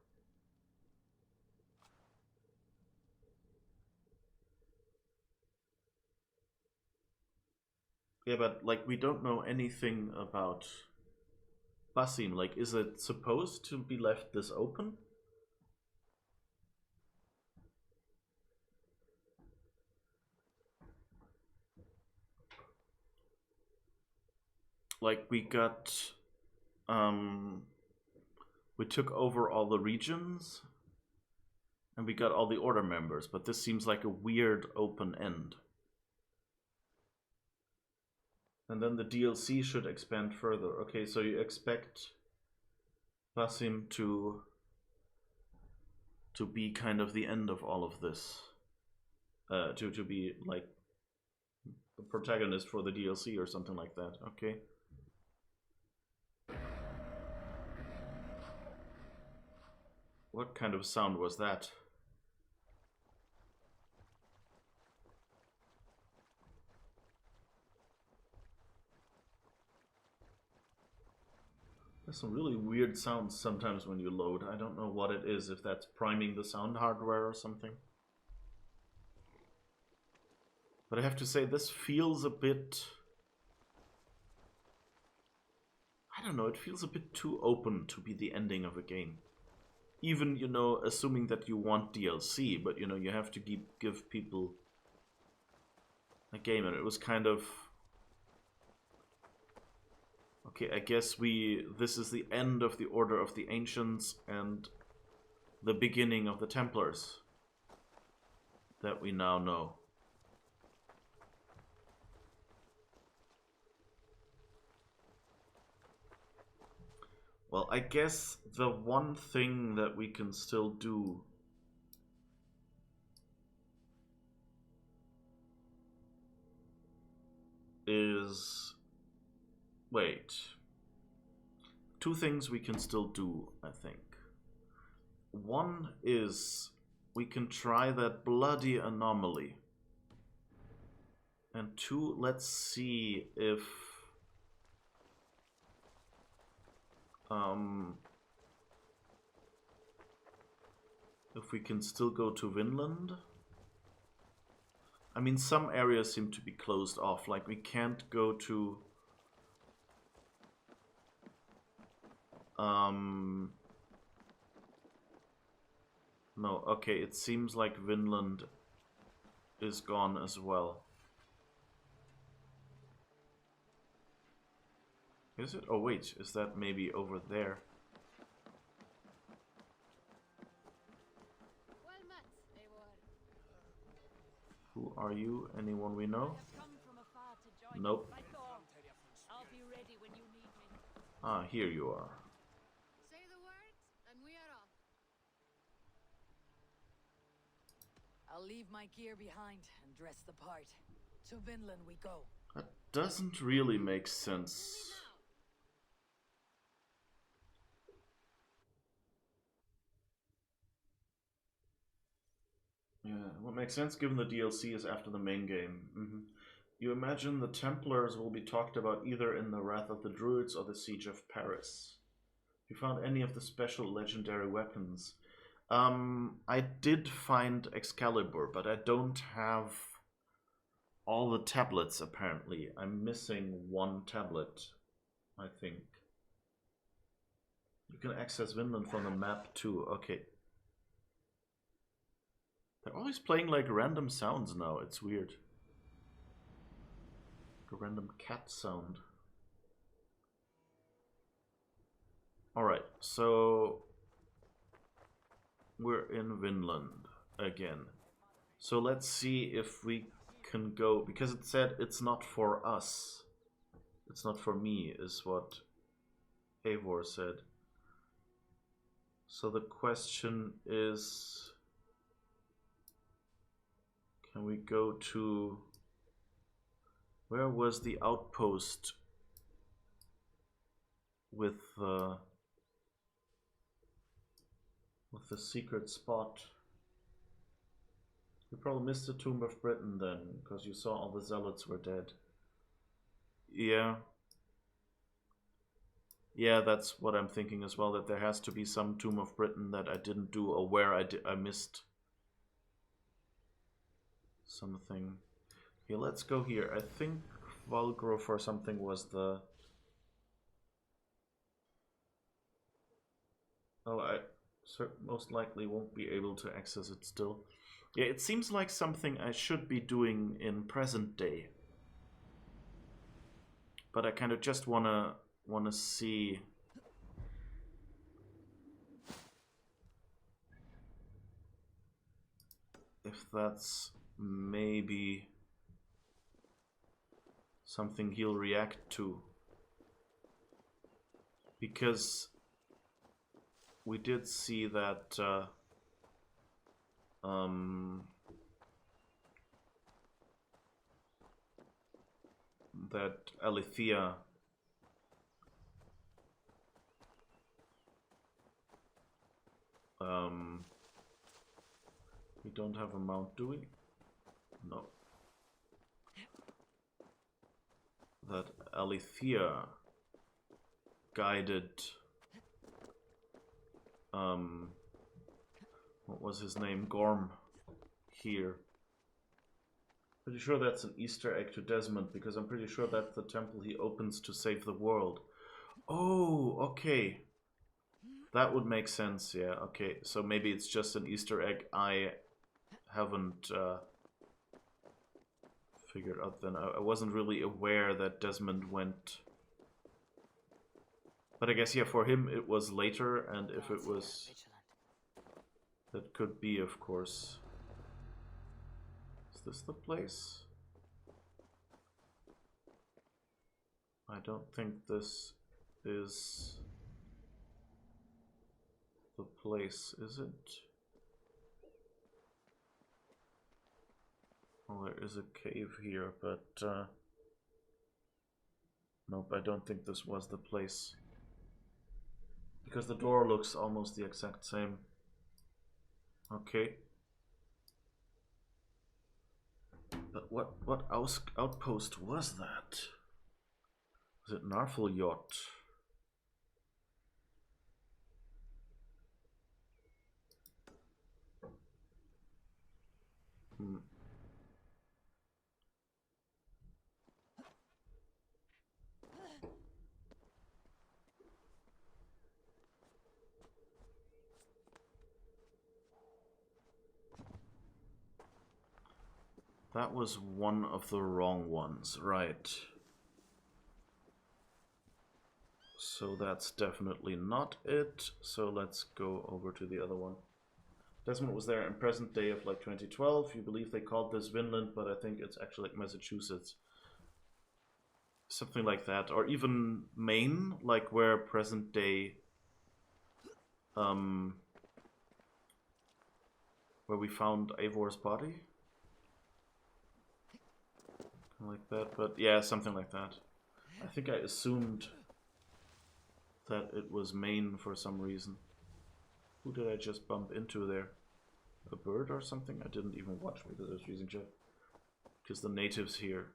Yeah, but like we don't know anything about Basim. Like, is it supposed to be left this open? Like we got, we took over all the regions, and we got all the order members. But this seems like a weird open end. And then the DLC should expand further. Okay, so you expect Basim to be kind of the end of all of this. To be like the protagonist for the DLC or something like that. Okay. What kind of sound was that? There's some really weird sounds sometimes when you load. I don't know what it is, if that's priming the sound hardware or something. But I have to say, this feels a bit... I don't know, it feels a bit too open to be the ending of a game. Even, you know, assuming that you want DLC, but, you know, you have to give people a game, and it was kind of... Okay, I guess this is the end of the Order of the Ancients and the beginning of the Templars that we now know. Well, I guess the one thing that we can still do is... Wait. Two things we can still do, I think. One is we can try that bloody anomaly. And two, let's see if we can still go to Vinland. I mean, some areas seem to be closed off, like we can't go to no, okay, it seems like Vinland is gone as well. Is it? Oh wait, is that maybe over there? Who are you? Anyone we know? Nope. Ah, here you are. Say the word, and we are off. I'll leave my gear behind and dress the part. To Vinland we go. That doesn't really make sense. Yeah, what makes sense given the DLC is after the main game. You imagine the Templars will be talked about either in the Wrath of the Druids or the Siege of Paris. You found any of the special legendary weapons? I did find Excalibur, but I don't have all the tablets apparently. I'm missing one tablet, I think. You can access Vinland from the map too. Okay. They're always playing like random sounds now. It's weird. A random cat sound. Alright, so we're in Vinland again. So let's see if we can go, because it said it's not for us. It's not for me, is what Eivor said. So the question is, can we go to, where was the outpost with the secret spot? You probably missed the Tomb of Britain then, because you saw all the zealots were dead. Yeah. Yeah, that's what I'm thinking as well, that there has to be some Tomb of Britain that I didn't do, or where I missed something. Okay, let's go here. I think Valgrove or something was the... Oh, I most likely won't be able to access it still. Yeah, it seems like something I should be doing in present day. But I kind of just wanna see if that's maybe something he'll react to. Because we did see that that Alethea we don't have a mount, do we? No. That Alethea guided what was his name? Gorm here. Pretty sure that's an Easter egg to Desmond, because I'm pretty sure that's the temple he opens to save the world. Oh, okay. That would make sense, yeah, okay. So maybe it's just an Easter egg I haven't figured out then. I wasn't really aware that Desmond went... But I guess, yeah, for him it was later, and if it was... That could be, of course. Is this the place? I don't think this is the place, is it? Well, there is a cave here, but nope, I don't think this was the place. Because the door looks almost the exact same. Okay. But what outpost was that? Was it Narfel Yacht? That was one of the wrong ones, right. So that's definitely not it. So let's go over to the other one. Desmond was there in present day of like 2012. You believe they called this Vinland, but I think it's actually like Massachusetts. Something like that. Or even Maine, like where present day... where we found Eivor's body. Like that, but yeah, something like that. I think I assumed that it was Maine for some reason. Who did I just bump into there? A bird or something? I didn't even watch because I was using chat. Because the natives here.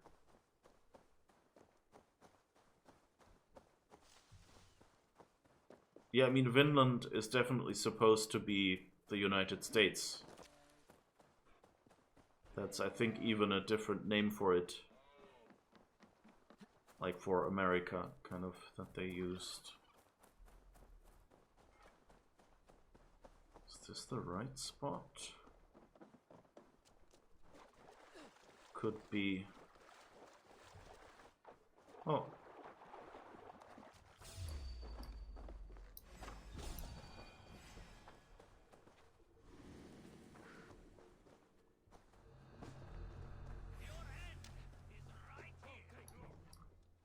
Yeah, I mean, Vinland is definitely supposed to be the United States. That's, I think, even a different name for it. Like for America, kind of, that they used. Is this the right spot? Could be. Oh.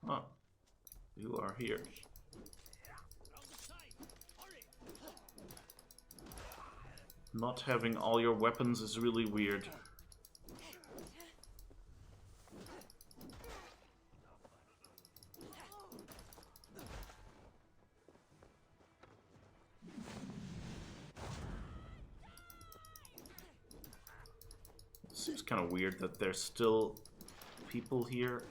Ah, you are here. Not having all your weapons is really weird. It seems kind of weird that there's still people here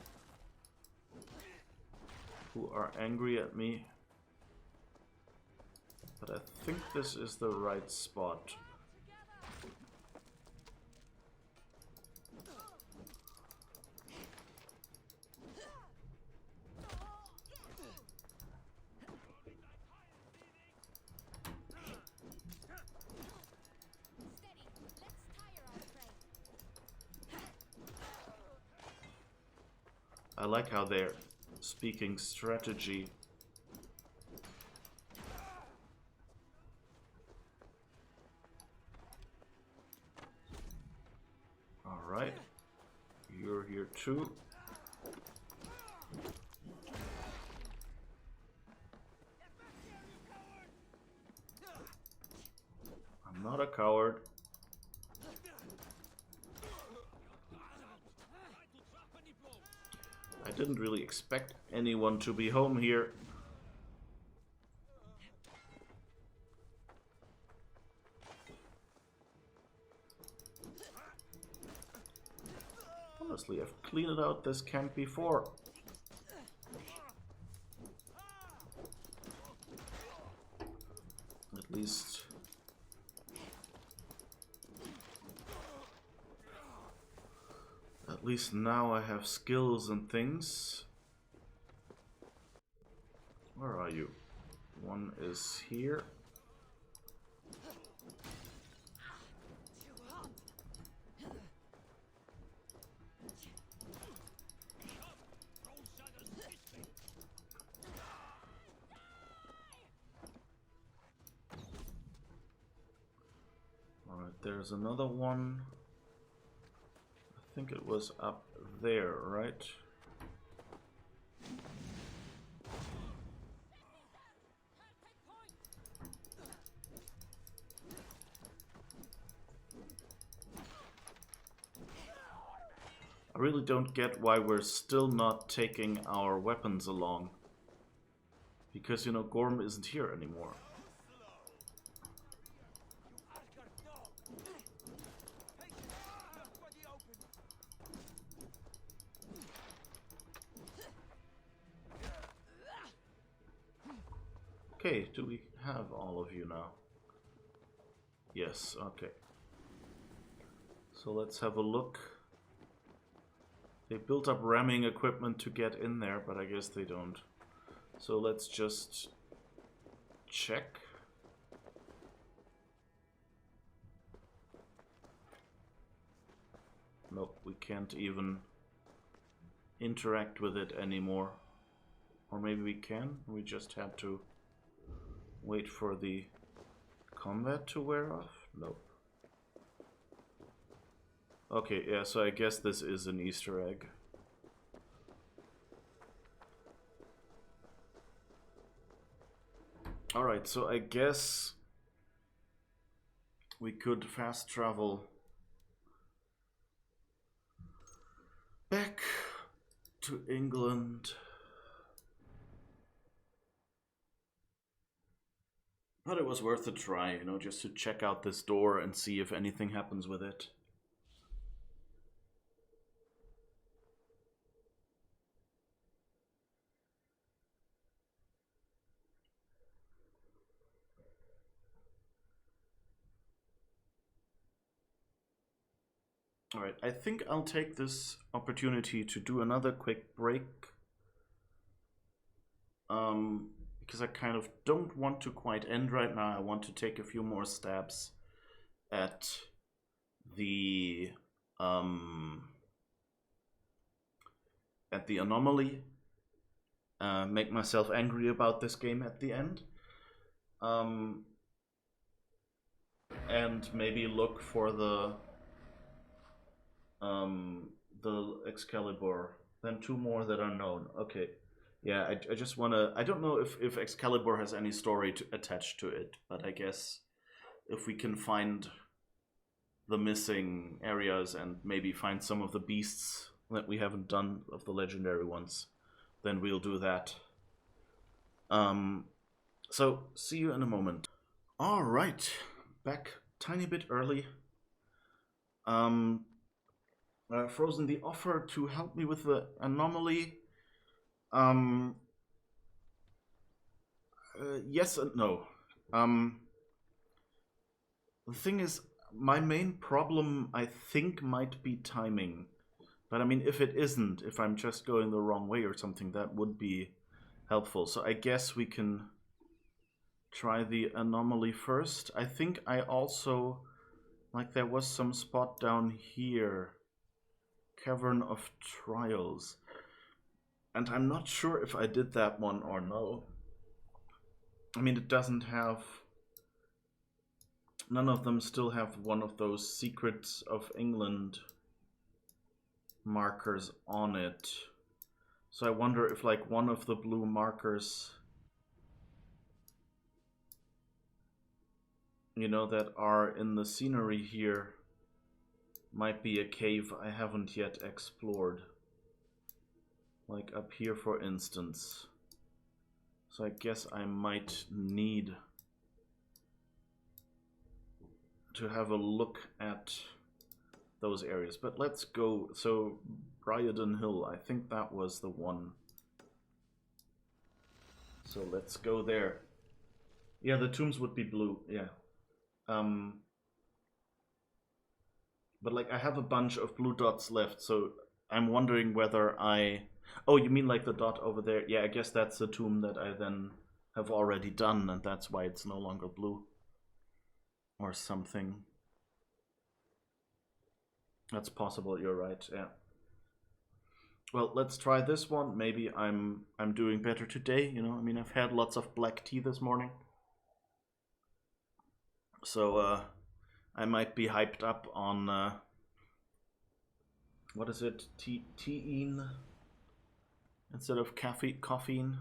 who are angry at me. But I think this is the right spot. I like how they're speaking strategy. Alright. You're here too. I'm not a coward. I didn't really expect anyone to be home here. Honestly, I've cleaned out this camp before. At least... At least now I have skills and things. Where are you? One is here. Alright, there's another one. I think it was up there, right? I really don't get why we're still not taking our weapons along. Because, you know, Gorm isn't here anymore. Okay, do we have all of you now? Yes, okay. So let's have a look. They built up ramming equipment to get in there, but I guess they don't. So let's just check. Nope, we can't even interact with it anymore. Or maybe we can. We just had to wait for the combat to wear off? Nope. Okay, yeah, so I guess this is an Easter egg. Alright, so I guess we could fast travel back to England. But it was worth a try, you know, just to check out this door and see if anything happens with it. Alright, I think I'll take this opportunity to do another quick break. Because I kind of don't want to quite end right now. I want to take a few more stabs at the anomaly. Make myself angry about this game at the end. And maybe look for the Excalibur. Then two more that are known. Okay. Yeah, I just want to... I don't know if Excalibur has any story attached to it, but I guess if we can find the missing areas and maybe find some of the beasts that we haven't done of the legendary ones, then we'll do that. So, see you in a moment. Alright, back tiny bit early. Frozen, the offer to help me with the anomaly... yes and no. The thing is, my main problem, I think, might be timing. But I mean, if it isn't, if I'm just going the wrong way or something, that would be helpful. So I guess we can try the anomaly first. I think I also, like, there was some spot down here. Cavern of Trials. And I'm not sure if I did that one or no. I mean, it doesn't have... None of them still have one of those Secrets of England markers on it. So I wonder if like one of the blue markers, you know, that are in the scenery here might be a cave I haven't yet explored. Like up here, for instance. So I guess I might need to have a look at those areas. But let's go. So Briarden Hill, I think that was the one. So let's go there. Yeah, the tombs would be blue, yeah. But like I have a bunch of blue dots left, so I'm wondering whether I... Oh, you mean like the dot over there? Yeah, I guess that's a tomb that I then have already done, and that's why it's no longer blue. Or something. That's possible, you're right, yeah. Well, let's try this one. Maybe I'm doing better today, you know? I mean, I've had lots of black tea this morning. So, I might be hyped up on, what is it? Teine? Instead of caffeine.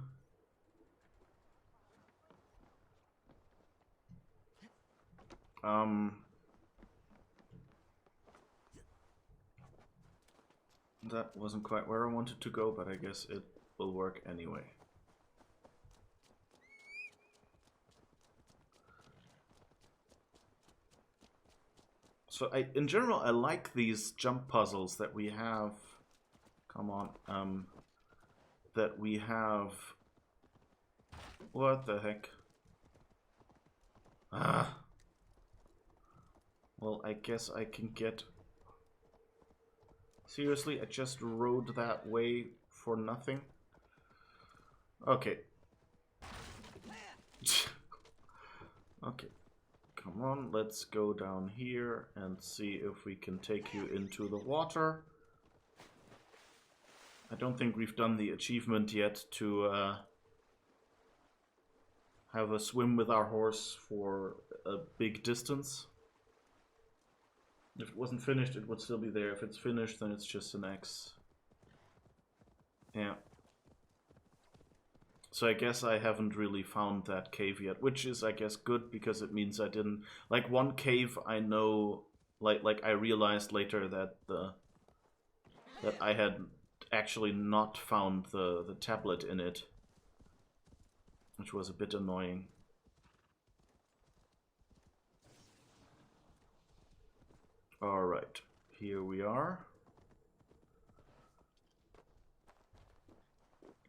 That wasn't quite where I wanted to go, but I guess it will work anyway. So in general, I like these jump puzzles that we have. Come on, that we have. What the heck? Ah. Well, I guess I can get. Seriously, I just rode that way for nothing. Okay. Okay. Come on, let's go down here and see if we can take you into the water. I don't think we've done the achievement yet to have a swim with our horse for a big distance. If it wasn't finished, it would still be there. If it's finished, then it's just an X. Yeah. So I guess I haven't really found that cave yet, which is, I guess, good because it means I didn't... Like, one cave I know... Like I realized later that that I had actually not found the tablet in it. Which was a bit annoying. Alright, here we are.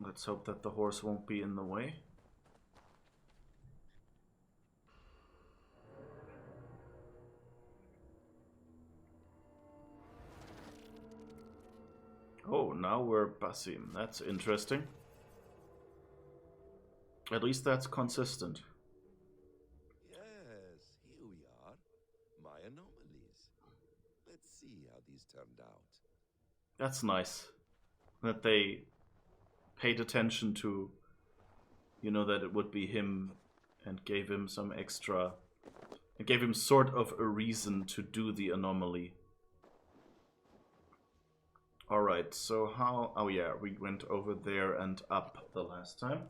Let's hope that the horse won't be in the way. Oh, now we're Basim. That's interesting. At least that's consistent. Yes, here we are. My anomalies. Let's see how these turned out. That's nice. That they paid attention to, you know, that it would be him and gave him some extra... It gave him sort of a reason to do the anomaly. Alright, so how... Oh yeah, we went over there and up the last time.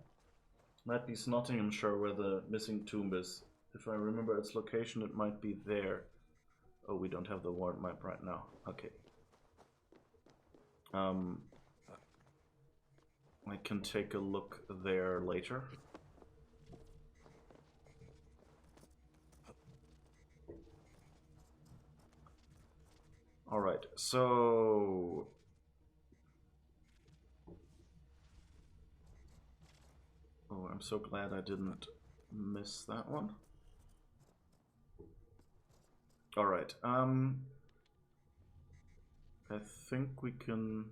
Might be Nottinghamshire where the missing tomb is. If I remember its location, it might be there. Oh, we don't have the world map right now. Okay. I can take a look there later. Alright, so... Oh, I'm so glad I didn't miss that one. Alright, I think we can...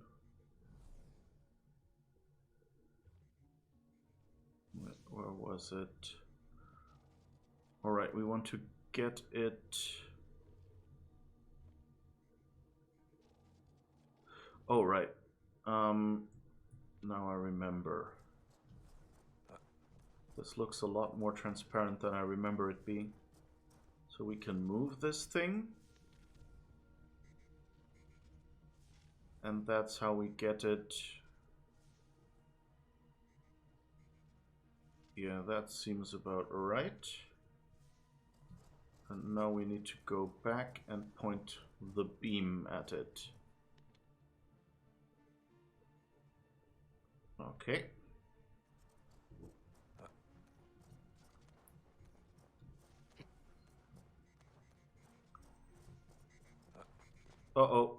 Where was it? Alright, we want to get it... Oh, right. Now I remember. This looks a lot more transparent than I remember it being. So we can move this thing. And that's how we get it. Yeah, that seems about right. And now we need to go back and point the beam at it. Okay. Uh-oh.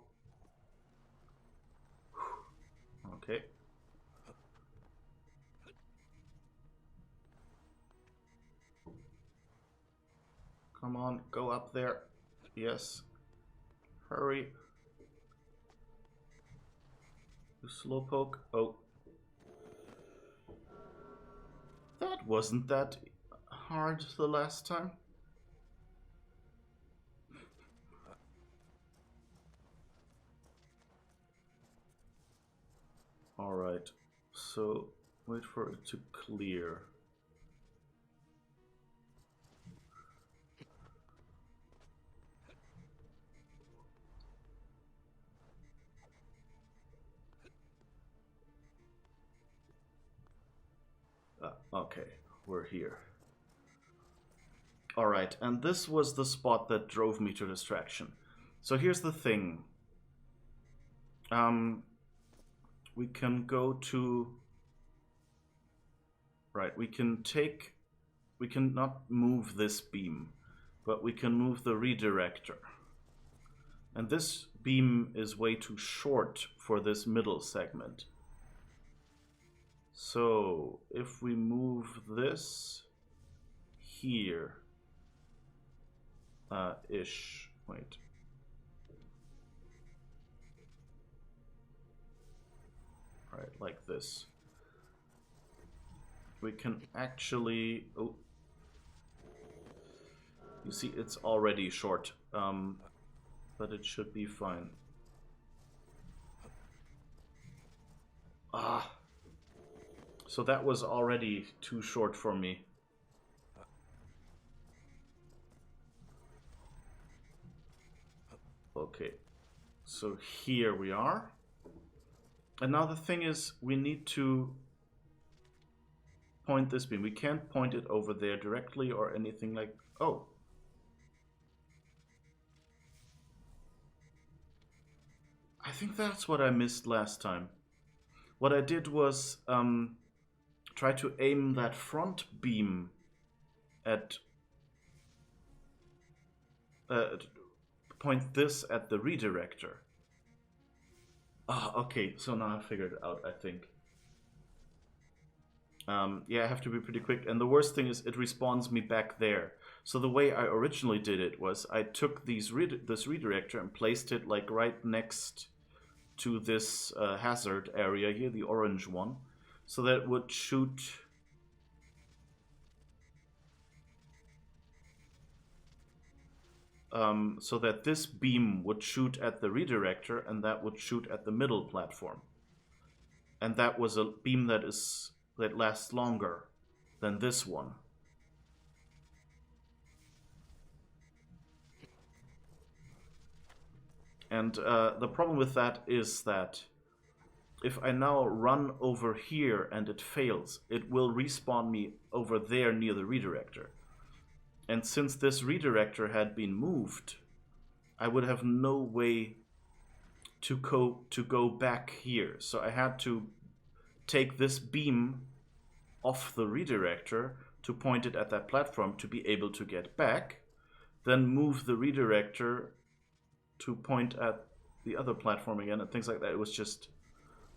Okay. Come on, go up there. Yes. Hurry. You slowpoke. Oh. That wasn't that hard the last time. Alright. So, wait for it to clear. Okay, we're here. Alright, and this was the spot that drove me to distraction. So here's the thing. We can go to... Right, we can not move this beam, but we can move the redirector. And this beam is way too short for this middle segment. So, if we move this here, ish, wait. Right, like this. We can actually, oh, you see it's already short, but it should be fine. Ah. So that was already too short for me. Okay, so here we are. And now the thing is, we need to point this beam. We can't point it over there directly or anything like... Oh. I think that's what I missed last time. What I did was try to aim that front beam at... point this at the redirector. Ah, okay, so now I figured it out, I think. Yeah, I have to be pretty quick. And the worst thing is it respawns me back there. So the way I originally did it was I took this redirector and placed it like right next to this hazard area here, the orange one, so that it would shoot... so that this beam would shoot at the redirector and that would shoot at the middle platform. And that was a beam that lasts longer than this one. And the problem with that is that if I now run over here and it fails, it will respawn me over there near the redirector. And since this redirector had been moved, I would have no way to go back here. So I had to take this beam off the redirector to point it at that platform to be able to get back, then move the redirector to point at the other platform again and things like that. It was just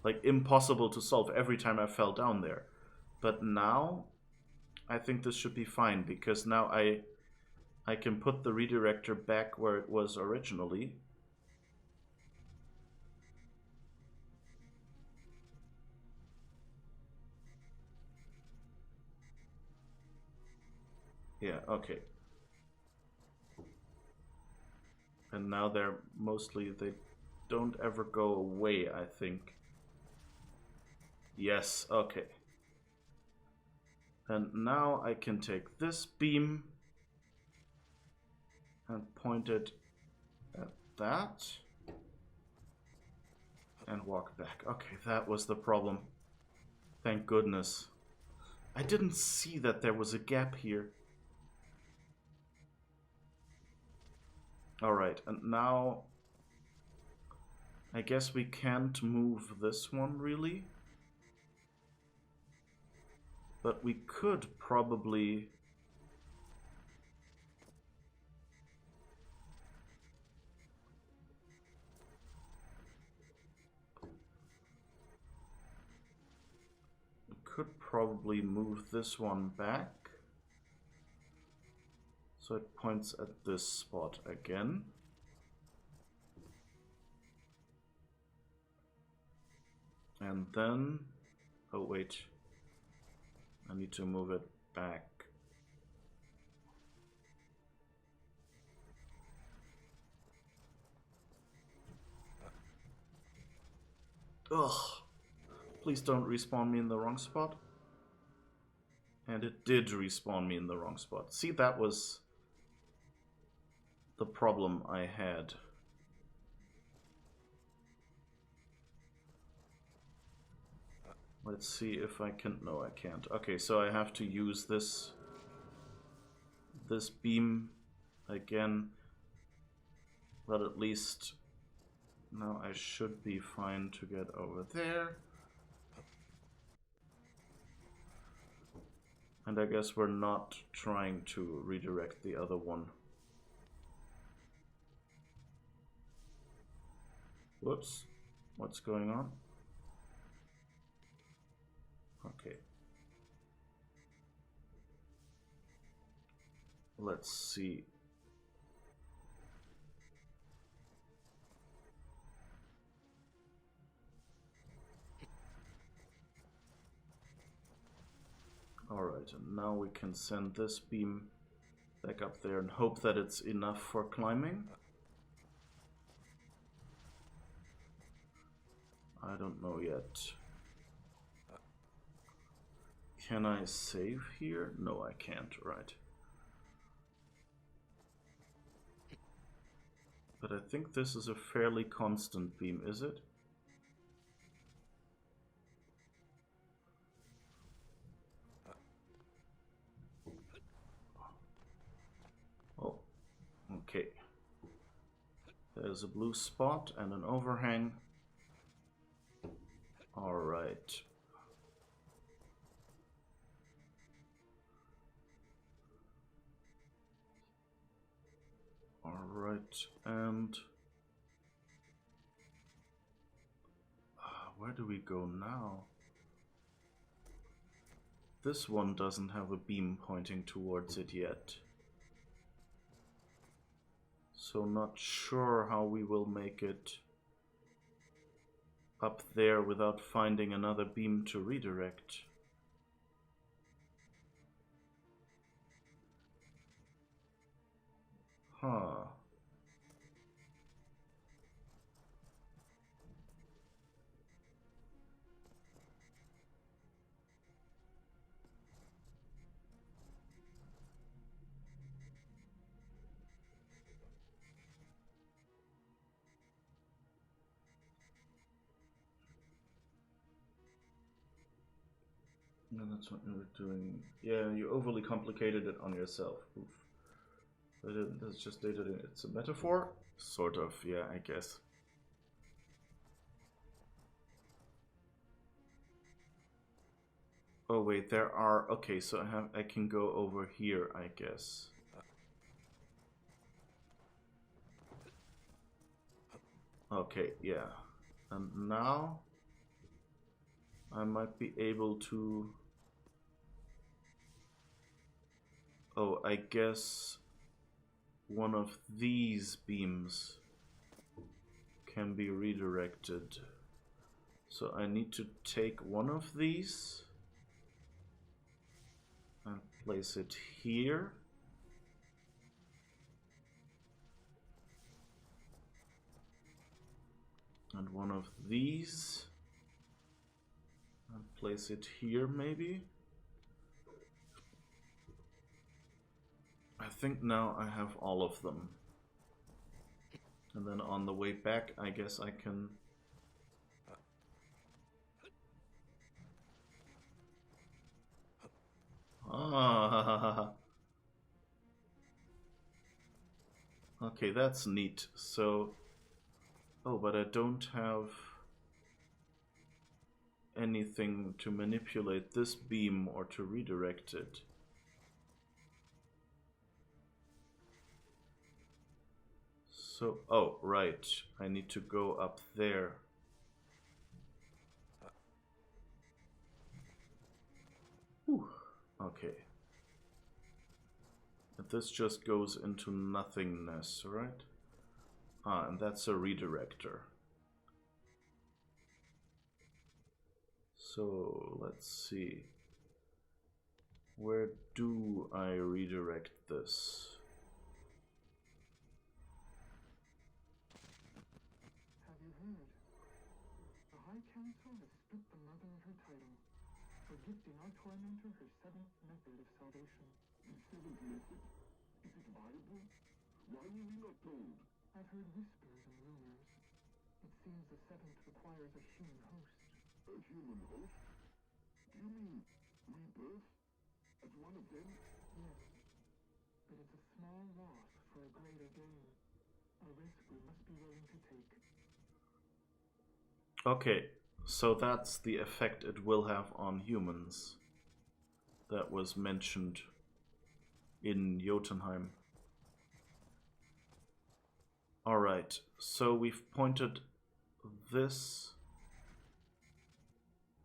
like impossible to solve every time I fell down there. But now I think this should be fine, because now I can put the redirector back where it was originally. Yeah, okay. And now they don't ever go away, I think. Yes, okay. And now I can take this beam and point it at that and walk back. Okay, that was the problem. Thank goodness. I didn't see that there was a gap here. Alright, and now I guess we can't move this one really. But we could probably... move this one back. So it points at this spot again. And then... Oh wait. I need to move it back. Ugh. Please don't respawn me in the wrong spot. And it did respawn me in the wrong spot. See, that was the problem I had. Let's see if I can... No, I can't. Okay, so I have to use this beam again. But at least now I should be fine to get over there. And I guess we're not trying to redirect the other one. Whoops. What's going on? Okay. Let's see. Alright, and now we can send this beam back up there and hope that it's enough for climbing. I don't know yet. Can I save here? No, I can't, right. But I think this is a fairly constant beam, is it? Oh, okay. There's a blue spot and an overhang. Alright. Alright, and... where do we go now? This one doesn't have a beam pointing towards it yet. So not sure how we will make it up there without finding another beam to redirect. Huh. No, that's what you were doing. Yeah, you overly complicated it on yourself. Oof. That's just stated it. It's a metaphor? Sort of, yeah, I guess. Oh wait, there are... Okay, so I can go over here, I guess. Okay, yeah. And now I might be able to... Oh, I guess one of these beams can be redirected. So I need to take one of these and place it here. And one of these And place it here, maybe? I think now I have all of them. And then on the way back, I guess I can... Ah, okay, that's neat. So, oh, but I don't have anything to manipulate this beam or to redirect it. So, oh, right, I need to go up there. Whew. Okay. But this just goes into nothingness, right? Ah, and that's a redirector. So, let's see. Where do I redirect this? Have you heard? The High Council has split the mother of her title for gifting our tormentor her seventh method of salvation. The seventh method? Is it viable? Why were we not told? I've heard whispers and rumors. It seems the seventh requires a human host. A human host? Do you mean rebirth? As one of them? Yes. But it's a small loss for a greater gain. A risk we must be willing to take. Okay, so that's the effect it will have on humans. That was mentioned in Jotunheim. Alright, so we've pointed this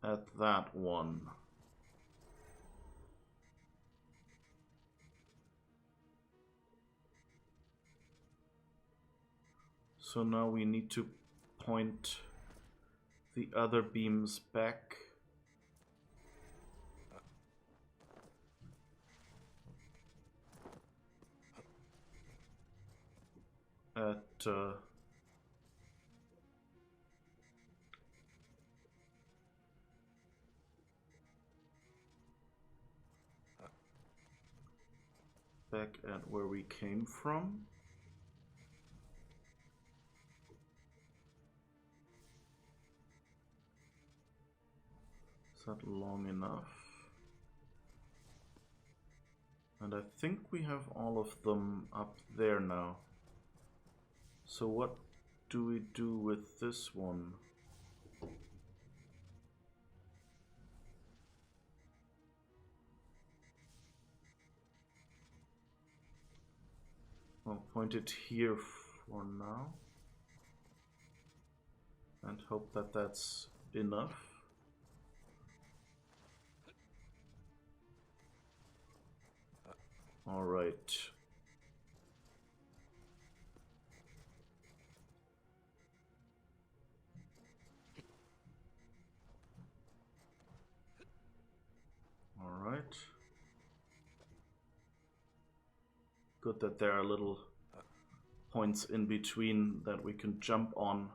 at that one. So now we need to point the other beams back. At back at where we came from. Is that long enough? And I think we have all of them up there now. So what do we do with this one? I'll point it here for now. And hope that that's enough. All right. All right. Good that there are little points in between that we can jump on.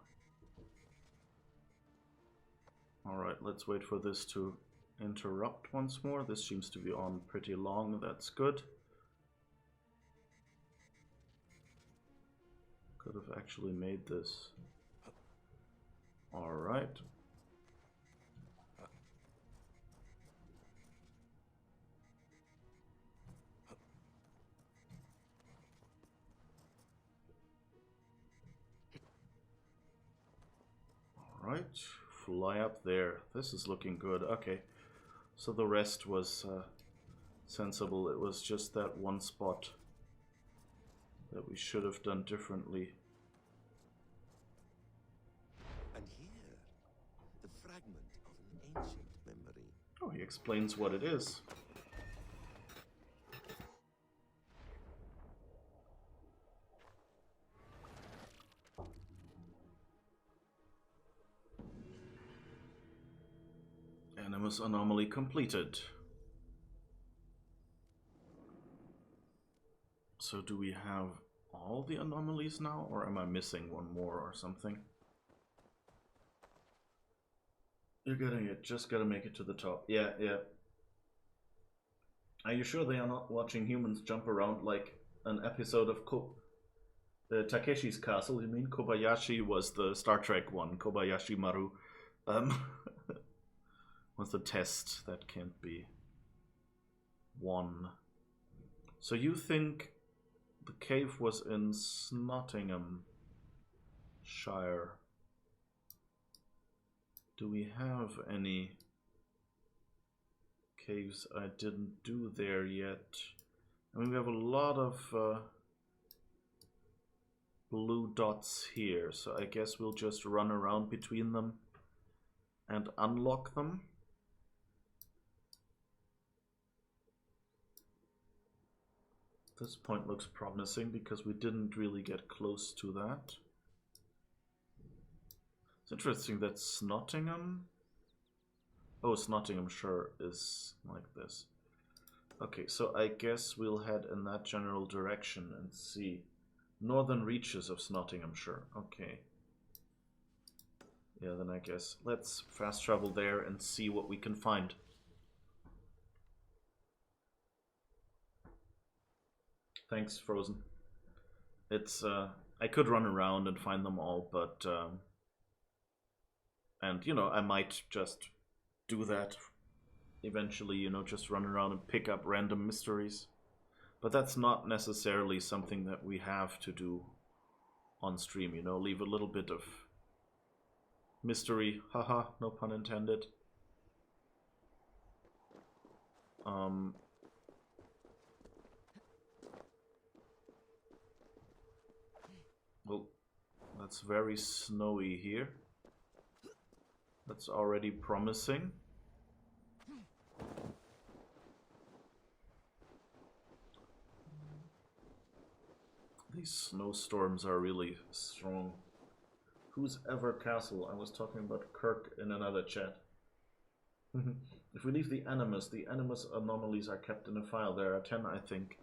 All right, let's wait for this to interrupt once more. This seems to be on pretty long. That's good. Could have actually made this. All right. All right, fly up there. This is looking good. Okay, so the rest was sensible. It was just that one spot that we should have done differently. And here, the fragment of an ancient memory. Oh, he explains what it is. Animus anomaly completed. So do we have all the anomalies now, or am I missing one more or something? You're getting it. Just gotta make it to the top. Yeah, yeah. Are you sure they are not watching humans jump around like an episode of Takeshi's Castle? You mean Kobayashi was the Star Trek one? Kobayashi Maru was the test that can't be won. So you think the cave was in Nottinghamshire? Do we have any caves I didn't do there yet? I mean, we have a lot of blue dots here, so I guess we'll just run around between them and unlock them. This point looks promising because we didn't really get close to that. It's interesting that Nottingham. Oh, Nottinghamshire is like this. Okay, so I guess we'll head in that general direction and see northern reaches of Nottinghamshire. Okay. Yeah, then I guess let's fast travel there and see what we can find. Thanks, Frozen. It's I could run around and find them all, but and you know, I might just do that eventually, you know, just run around and pick up random mysteries. But that's not necessarily something that we have to do on stream, you know, leave a little bit of mystery, haha, no pun intended. Well, that's very snowy here. That's already promising. These snowstorms are really strong. Whose ever castle? I was talking about Kirk in another chat. If we leave the animus anomalies are kept in a file. There are 10, I think.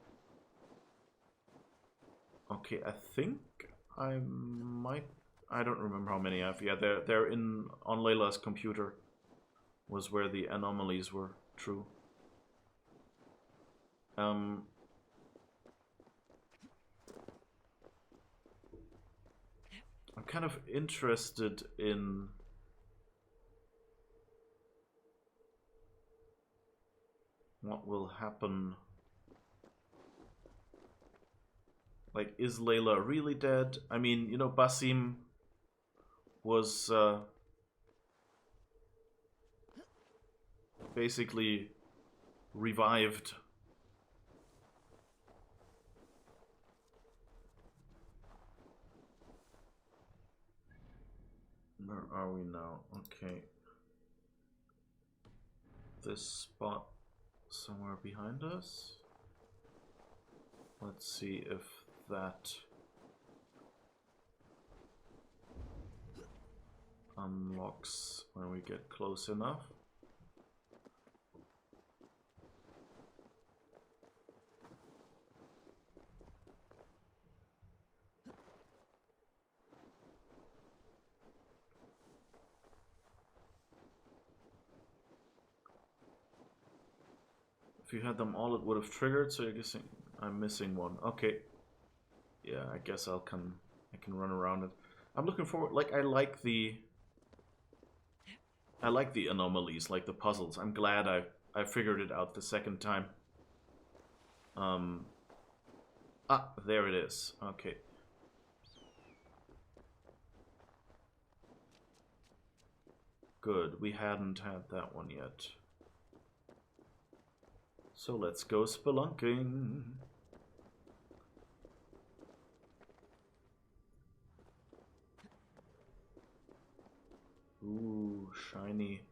Okay, I think I might. I don't remember how many I have. Yeah, they're in on Layla's computer. Was where the anomalies were true. I'm kind of interested in what will happen. Like, is Layla really dead? I mean, you know, Basim was basically revived. Where are we now? Okay. This spot somewhere behind us. Let's see if that unlocks when we get close enough. If you had them all, it would have triggered, so you're guessing I'm missing one. Okay. Yeah, I guess I can run around it. I'm looking forward, like, I like the anomalies, like the puzzles. I'm glad I figured it out the second time. There it is. Okay. Good, we hadn't had that one yet. So let's go spelunking. Ooh, shiny.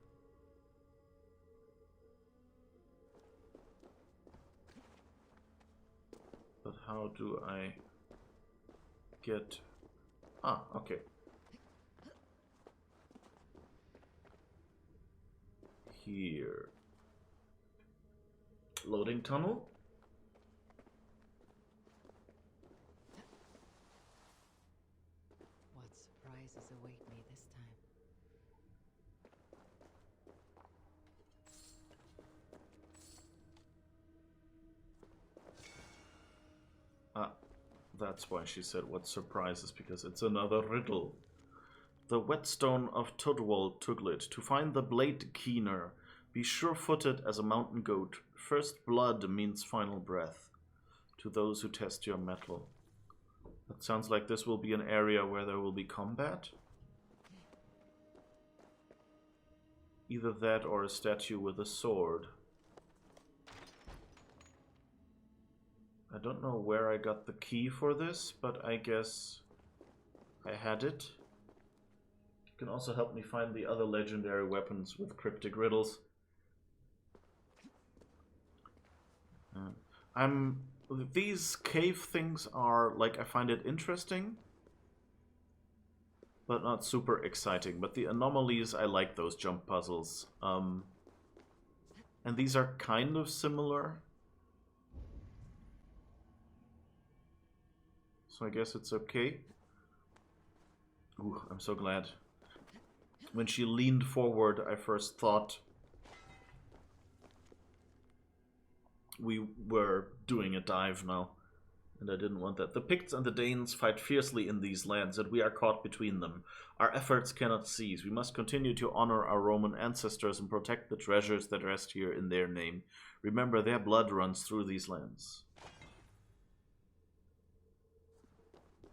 But how do I get... okay. Here. Loading tunnel. What surprises await me this time? that's why she said what surprises, because it's another riddle. The whetstone of Tudwal Tuglit. To find the blade keener, be sure-footed as a mountain goat. First blood means final breath. To those who test your mettle. That sounds like this will be an area where there will be combat. Either that or a statue with a sword. I don't know where I got the key for this, but I guess I had it. You can also help me find the other legendary weapons with cryptic riddles. These cave things are, like, I find it interesting, but not super exciting. But the anomalies, I like those jump puzzles. And these are kind of similar. So I guess it's okay. Ooh, I'm so glad. When she leaned forward, I first thought we were doing a dive now, and I didn't want that. The Picts and the Danes fight fiercely in these lands, and we are caught between them. Our efforts cannot cease. We must continue to honor our Roman ancestors and protect the treasures that rest here in their name. Remember, their blood runs through these lands.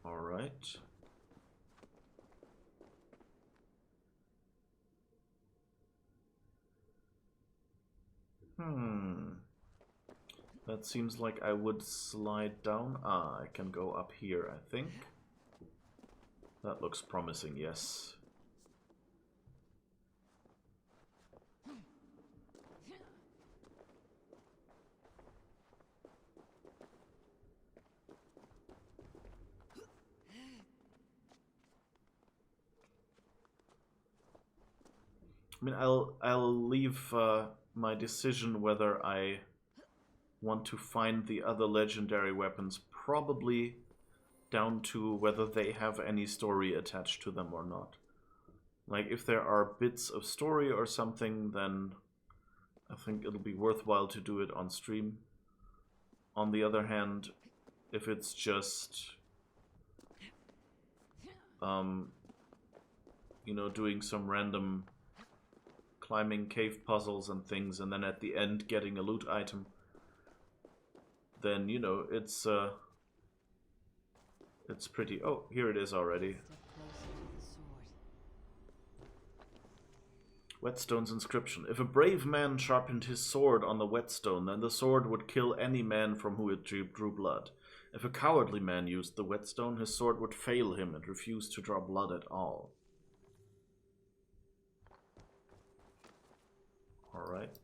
Alright. That seems like I would slide down. Ah, I can go up here, I think. That looks promising, yes. I mean, I'll leave my decision whether I want to find the other legendary weapons probably down to whether they have any story attached to them or not. Like, if there are bits of story or something, then I think it'll be worthwhile to do it on stream. On the other hand, if it's just you know, doing some random climbing cave puzzles and things, and then at the end getting a loot item, then, you know, it's pretty... Oh, here it is already. Whetstone's inscription. If a brave man sharpened his sword on the whetstone, then the sword would kill any man from whom it drew blood. If a cowardly man used the whetstone, his sword would fail him and refuse to draw blood at all. Alright.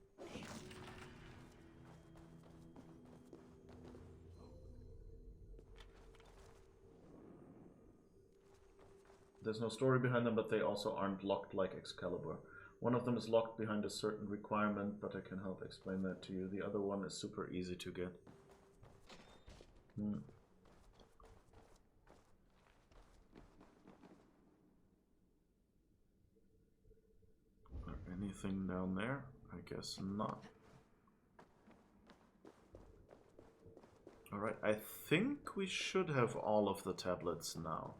There's no story behind them, but they also aren't locked like Excalibur. One of them is locked behind a certain requirement, but I can help explain that to you. The other one is super easy to get. Anything down there? I guess not. Alright, I think we should have all of the tablets now.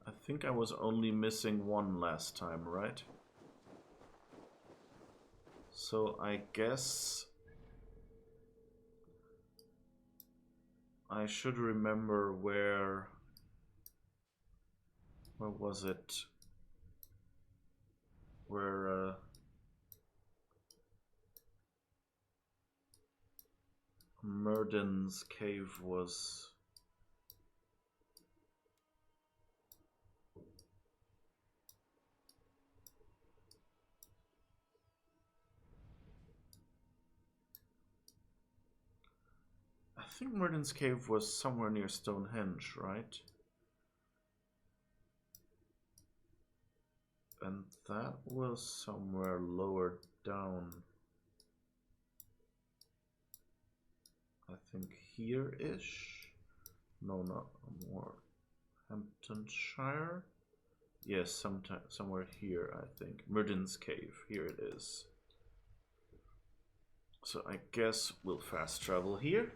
I think I was only missing one last time, right? So I guess I should remember where was it? Where Murden's cave was. I think Murden's cave was somewhere near Stonehenge, right? And that was somewhere lower down. I think here-ish? No, not more. Hamptonshire? Yes, somewhere here, I think. Murden's cave, here it is. So I guess we'll fast travel here.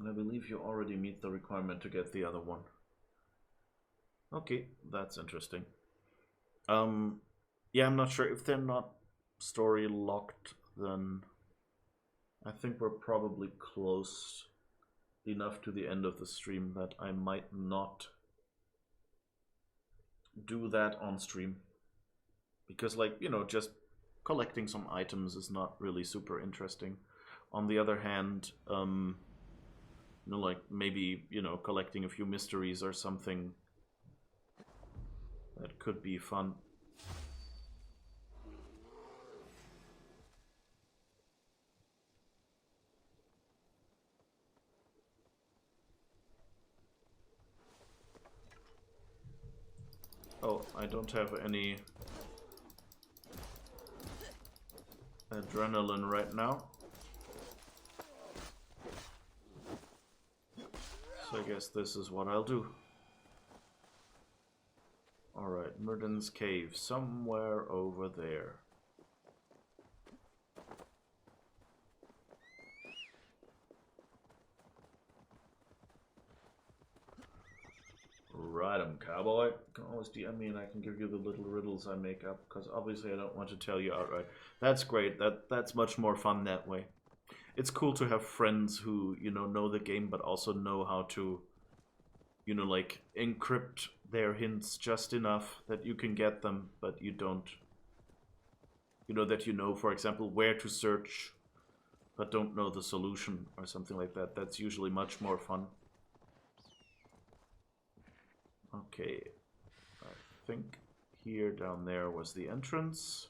And I believe you already meet the requirement to get the other one. Okay, that's interesting. Yeah, I'm not sure if they're not story locked, then I think we're probably close enough to the end of the stream that I might not do that on stream. Because, like, you know, just collecting some items is not really super interesting. On the other hand, you know, like, maybe, you know, collecting a few mysteries or something, that could be fun. Oh, I don't have any adrenaline right now. So I guess this is what I'll do. Alright, Murden's Cave, somewhere over there. Right, cowboy. You can always DM me and I can give you the little riddles I make up, because obviously I don't want to tell you outright. That's great. That's much more fun that way. It's cool to have friends who, you know the game, but also know how to, you know, like, encrypt their hints just enough that you can get them, but you don't, you know, that you know, for example, where to search, but don't know the solution or something like that. That's usually much more fun. Okay, I think here down there was the entrance.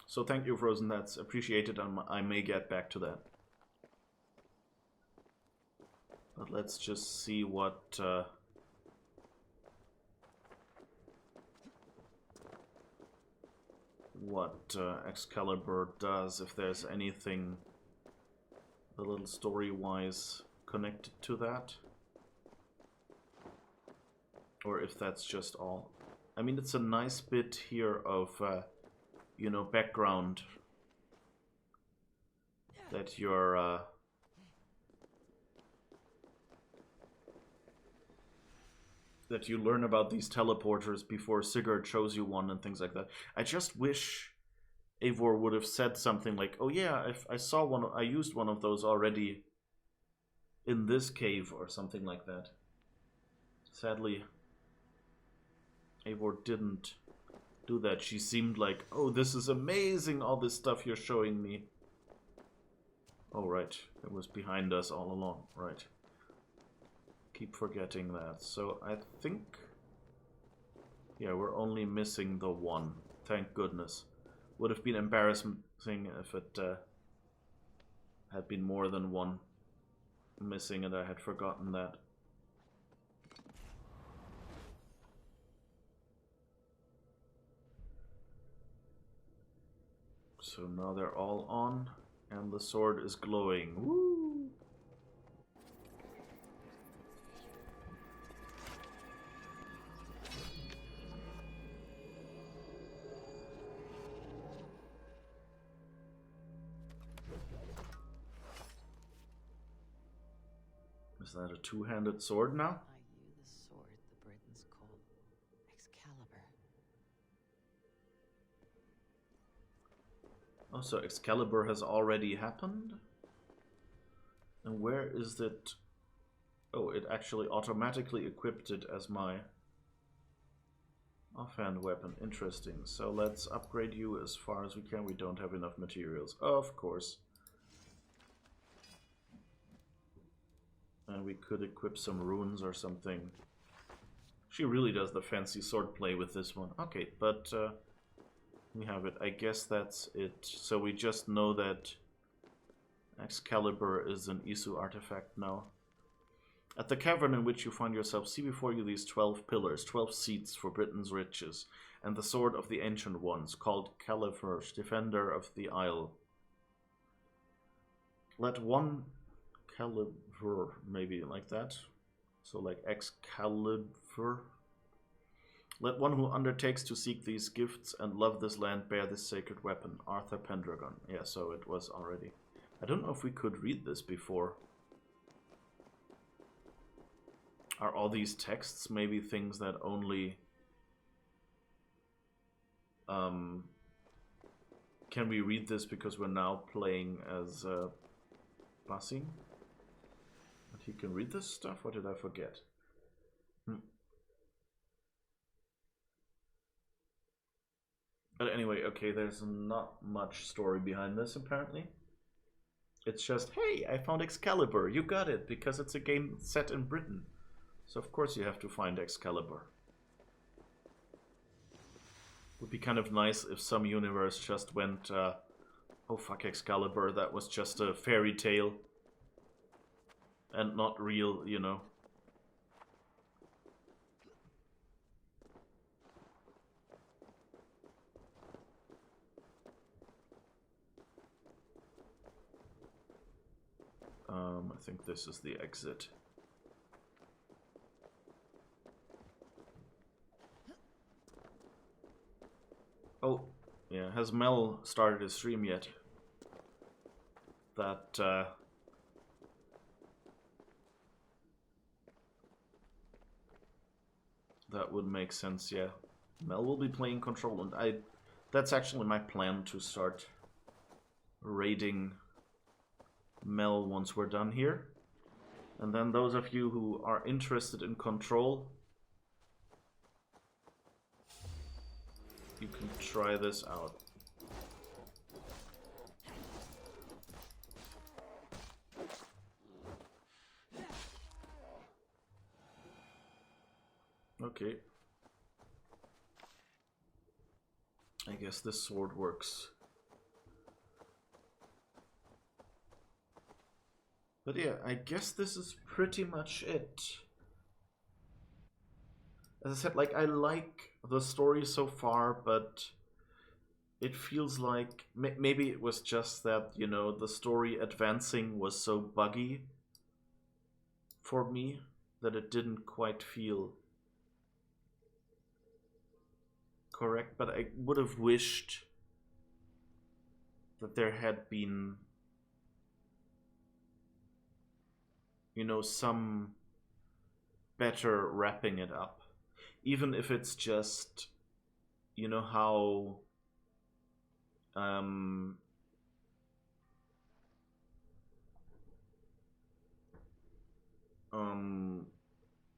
So thank you, Frozen. That's appreciated, and I may get back to that. But let's just see what Excalibur does, if there's anything a little story-wise connected to that. Or if that's just all. I mean, it's a nice bit here of, you know, background that you're, that you learn about these teleporters before Sigurd shows you one and things like that. I just wish Eivor would have said something like, oh yeah, if I saw one, I used one of those already in this cave or something like that. Sadly, Eivor didn't do that. She seemed like, oh, this is amazing, all this stuff you're showing me. Oh, right. It was behind us all along. Right. Keep forgetting that. So I think, yeah, we're only missing the one. Thank goodness. Would have been embarrassing if it had been more than one missing and I had forgotten that. So now they're all on, and the sword is glowing. Woo! Is that a two-handed sword now? Are you the sword the Britons call Excalibur? Oh, so Excalibur has already happened? And where is it? Oh, it actually automatically equipped it as my offhand weapon. Interesting. So let's upgrade you as far as we can. We don't have enough materials. Of course. And we could equip some runes or something. She really does the fancy sword play with this one. Okay, but we have it. I guess that's it. So we just know that Excalibur is an Isu artifact now. At the cavern in which you find yourself, see before you these 12 pillars, 12 seats for Britain's riches, and the sword of the Ancient Ones, called Califers, defender of the Isle. Let one Calibur, maybe like that. So like Excalibur. Let one who undertakes to seek these gifts and love this land bear this sacred weapon. Arthur Pendragon. Yeah, so it was already. I don't know if we could read this before. Are all these texts maybe things that only... can we read this because we're now playing as Basim? But he can read this stuff? What did I forget? But anyway, okay, there's not much story behind this apparently. It's just, hey, I found Excalibur. You got it, because it's a game set in Britain. So of course you have to find Excalibur. Would be kind of nice if some universe just went, oh fuck Excalibur, that was just a fairy tale. And not real, you know. I think this is the exit. Oh, yeah, has Mel started his stream yet? That, that would make sense, yeah. Mel will be playing Control, and that's actually my plan to start raiding Mel once we're done here. And then those of you who are interested in Control, you can try this out. Okay. I guess this sword works. But yeah, I guess this is pretty much it. As I said, like, I like the story so far, but it feels like maybe it was just that, you know, the story advancing was so buggy for me that it didn't quite feel correct. But I would have wished that there had been, you know, some better wrapping it up. Even if it's just, you know, how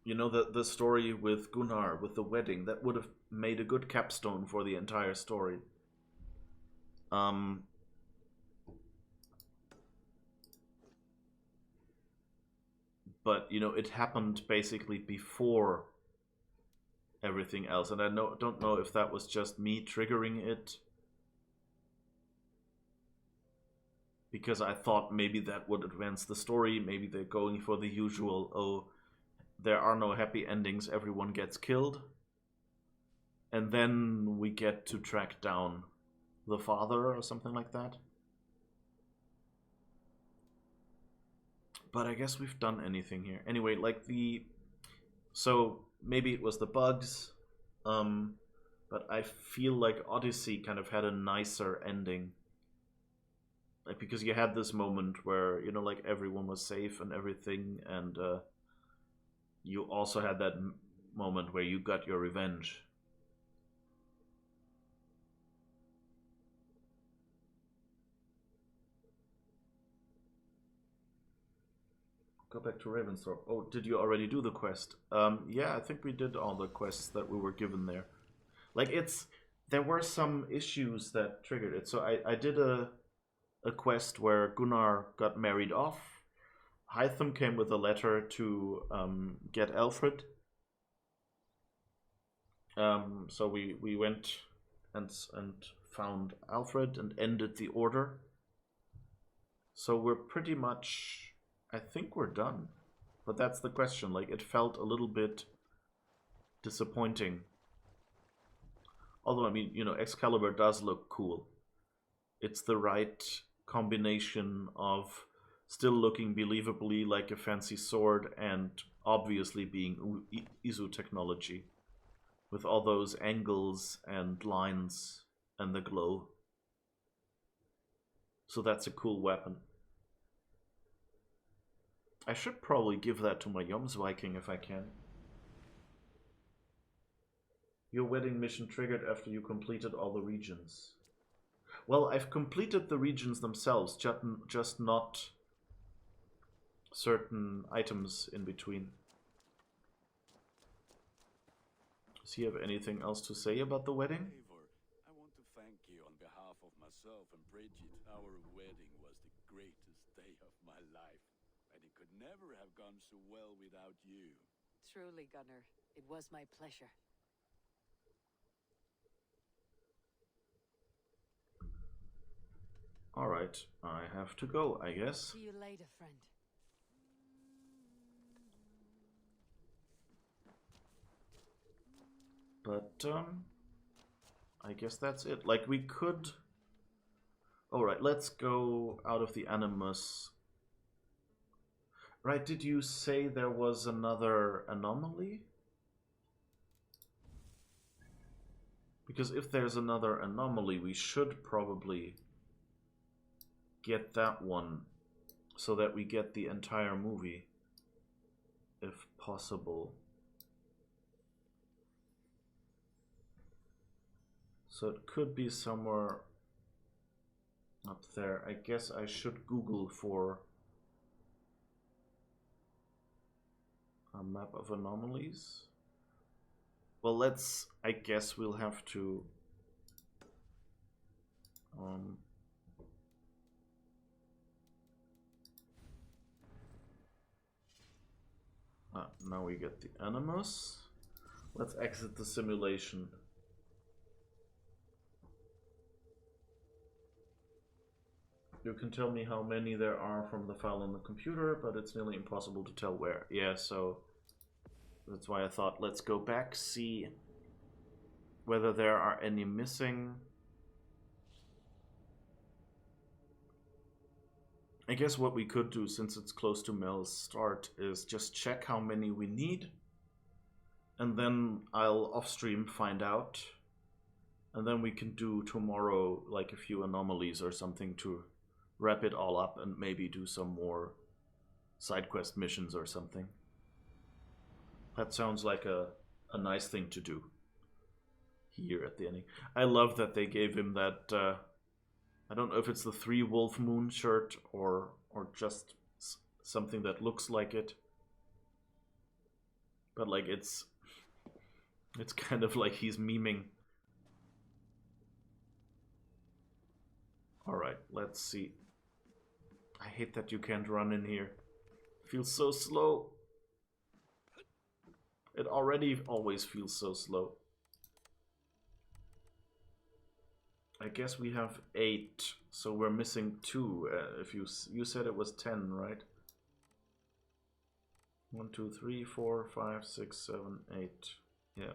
you know, the story with Gunnar, with the wedding, that would have made a good capstone for the entire story. But, you know, it happened basically before everything else, and I don't know if that was just me triggering it, because I thought maybe that would advance the story. Maybe they're going for the usual, oh, there are no happy endings, everyone gets killed, and then we get to track down the father or something like that. But I guess we've done anything here. Anyway, like so maybe it was the bugs, but I feel like Odyssey kind of had a nicer ending. Like, because you had this moment where, you know, like, everyone was safe and everything, and you also had that moment where you got your revenge. Go back to Ravensthorpe. Oh, did you already do the quest? Yeah, I think we did all the quests that we were given there. Like, there were some issues that triggered it. So I did a quest where Gunnar got married off. Hytham came with a letter to get Alfred. So we went and found Alfred and ended the order. So we're pretty much, I think we're done. But that's the question. Like, it felt a little bit disappointing. Although, I mean, you know, Excalibur does look cool. It's the right combination of still looking believably like a fancy sword and obviously being Izu technology. with all those angles and lines and the glow. So that's a cool weapon. I should probably give that to my Viking if I can. Your wedding mission triggered after you completed all the regions. Well, I've completed the regions themselves, just not certain items in between. Does he have anything else to say about the wedding? I want to thank you on behalf of myself and Bridget. Our wedding was the greatest day of my life, and it could never have gone so well without you. Truly, Gunnar, it was my pleasure. Alright, I have to go, I guess. See you later, friend. But, I guess that's it. Like, we could... Alright, let's go out of the Animus. Right, did you say there was another anomaly? Because if there's another anomaly, we should probably get that one so that we get the entire movie, if possible. So it could be somewhere up there. I guess I should Google for a map of anomalies. Well, I guess we'll have to now we get the Animus. Let's exit the simulation. You can tell me how many there are from the file on the computer, but it's nearly impossible to tell where. Yeah, so that's why I thought let's go back, see whether there are any missing. I guess what we could do, since it's close to Mel's start, is just check how many we need, and then I'll off-stream find out, and then we can do tomorrow like a few anomalies or something to wrap it all up and maybe do some more side quest missions or something. That sounds like a nice thing to do here at the ending. I love that they gave him that I don't know if it's the 3 Wolf Moon shirt or just something that looks like it, but like it's kind of like he's memeing. Alright, let's see. I hate that you can't run in here. It feels so slow. It already always feels so slow. I guess we have 8, so we're missing 2. If you said it was 10, right? 1, 2, 3, 4, 5, 6, 7, 8. Yeah.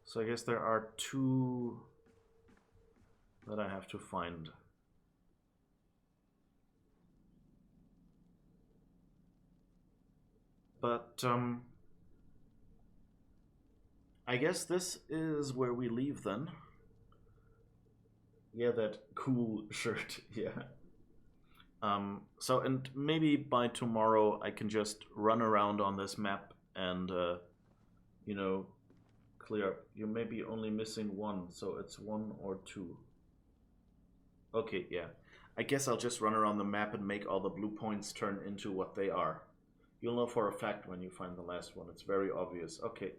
So I guess there are 2 that I have to find. But I guess this is where we leave then. Yeah, that cool shirt, yeah. So, and maybe by tomorrow I can just run around on this map and, you know, clear up. You may be only missing 1, so it's 1 or 2. Okay, yeah. I guess I'll just run around the map and make all the blue points turn into what they are. You'll know for a fact when you find the last one. It's very obvious. Okay.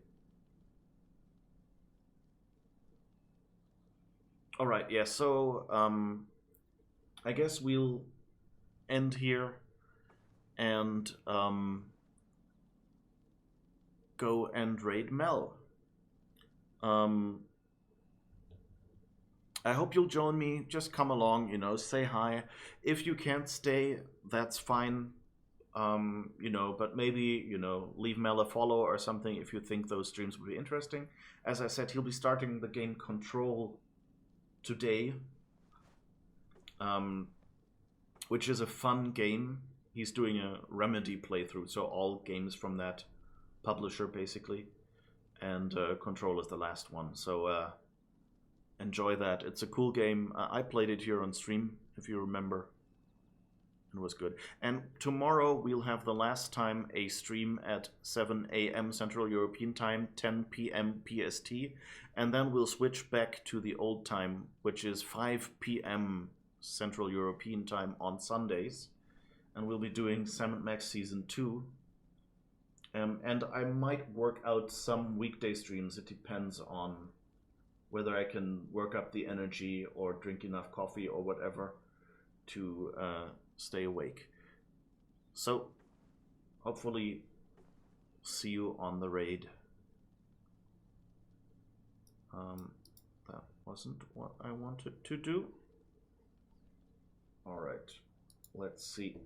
Alright, yeah, so I guess we'll end here and go and raid Mel. I hope you'll join me. Just come along, you know, say hi. If you can't stay, that's fine. You know, but maybe, you know, leave Mel a follow or something if you think those streams would be interesting. As I said, he'll be starting the game Control today. which is a fun game. He's doing a Remedy playthrough, so all games from that publisher basically, and Control is the last one. So enjoy that. It's a cool game. I played it here on stream, if you remember. It was good. And tomorrow we'll have the last time a stream at 7 a.m. Central European Time, 10 p.m. PST, and then we'll switch back to the old time, which is 5 p.m. Central European Time on Sundays, and we'll be doing Sam & Max Season 2. And I might work out some weekday streams. It depends on whether I can work up the energy or drink enough coffee or whatever to stay awake. So, hopefully, see you on the raid. That wasn't what I wanted to do. Alright, let's see.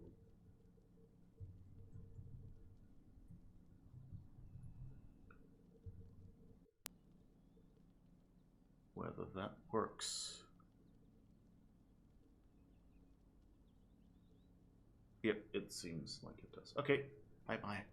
Whether that works. Yep, it seems like it does. Okay, bye-bye.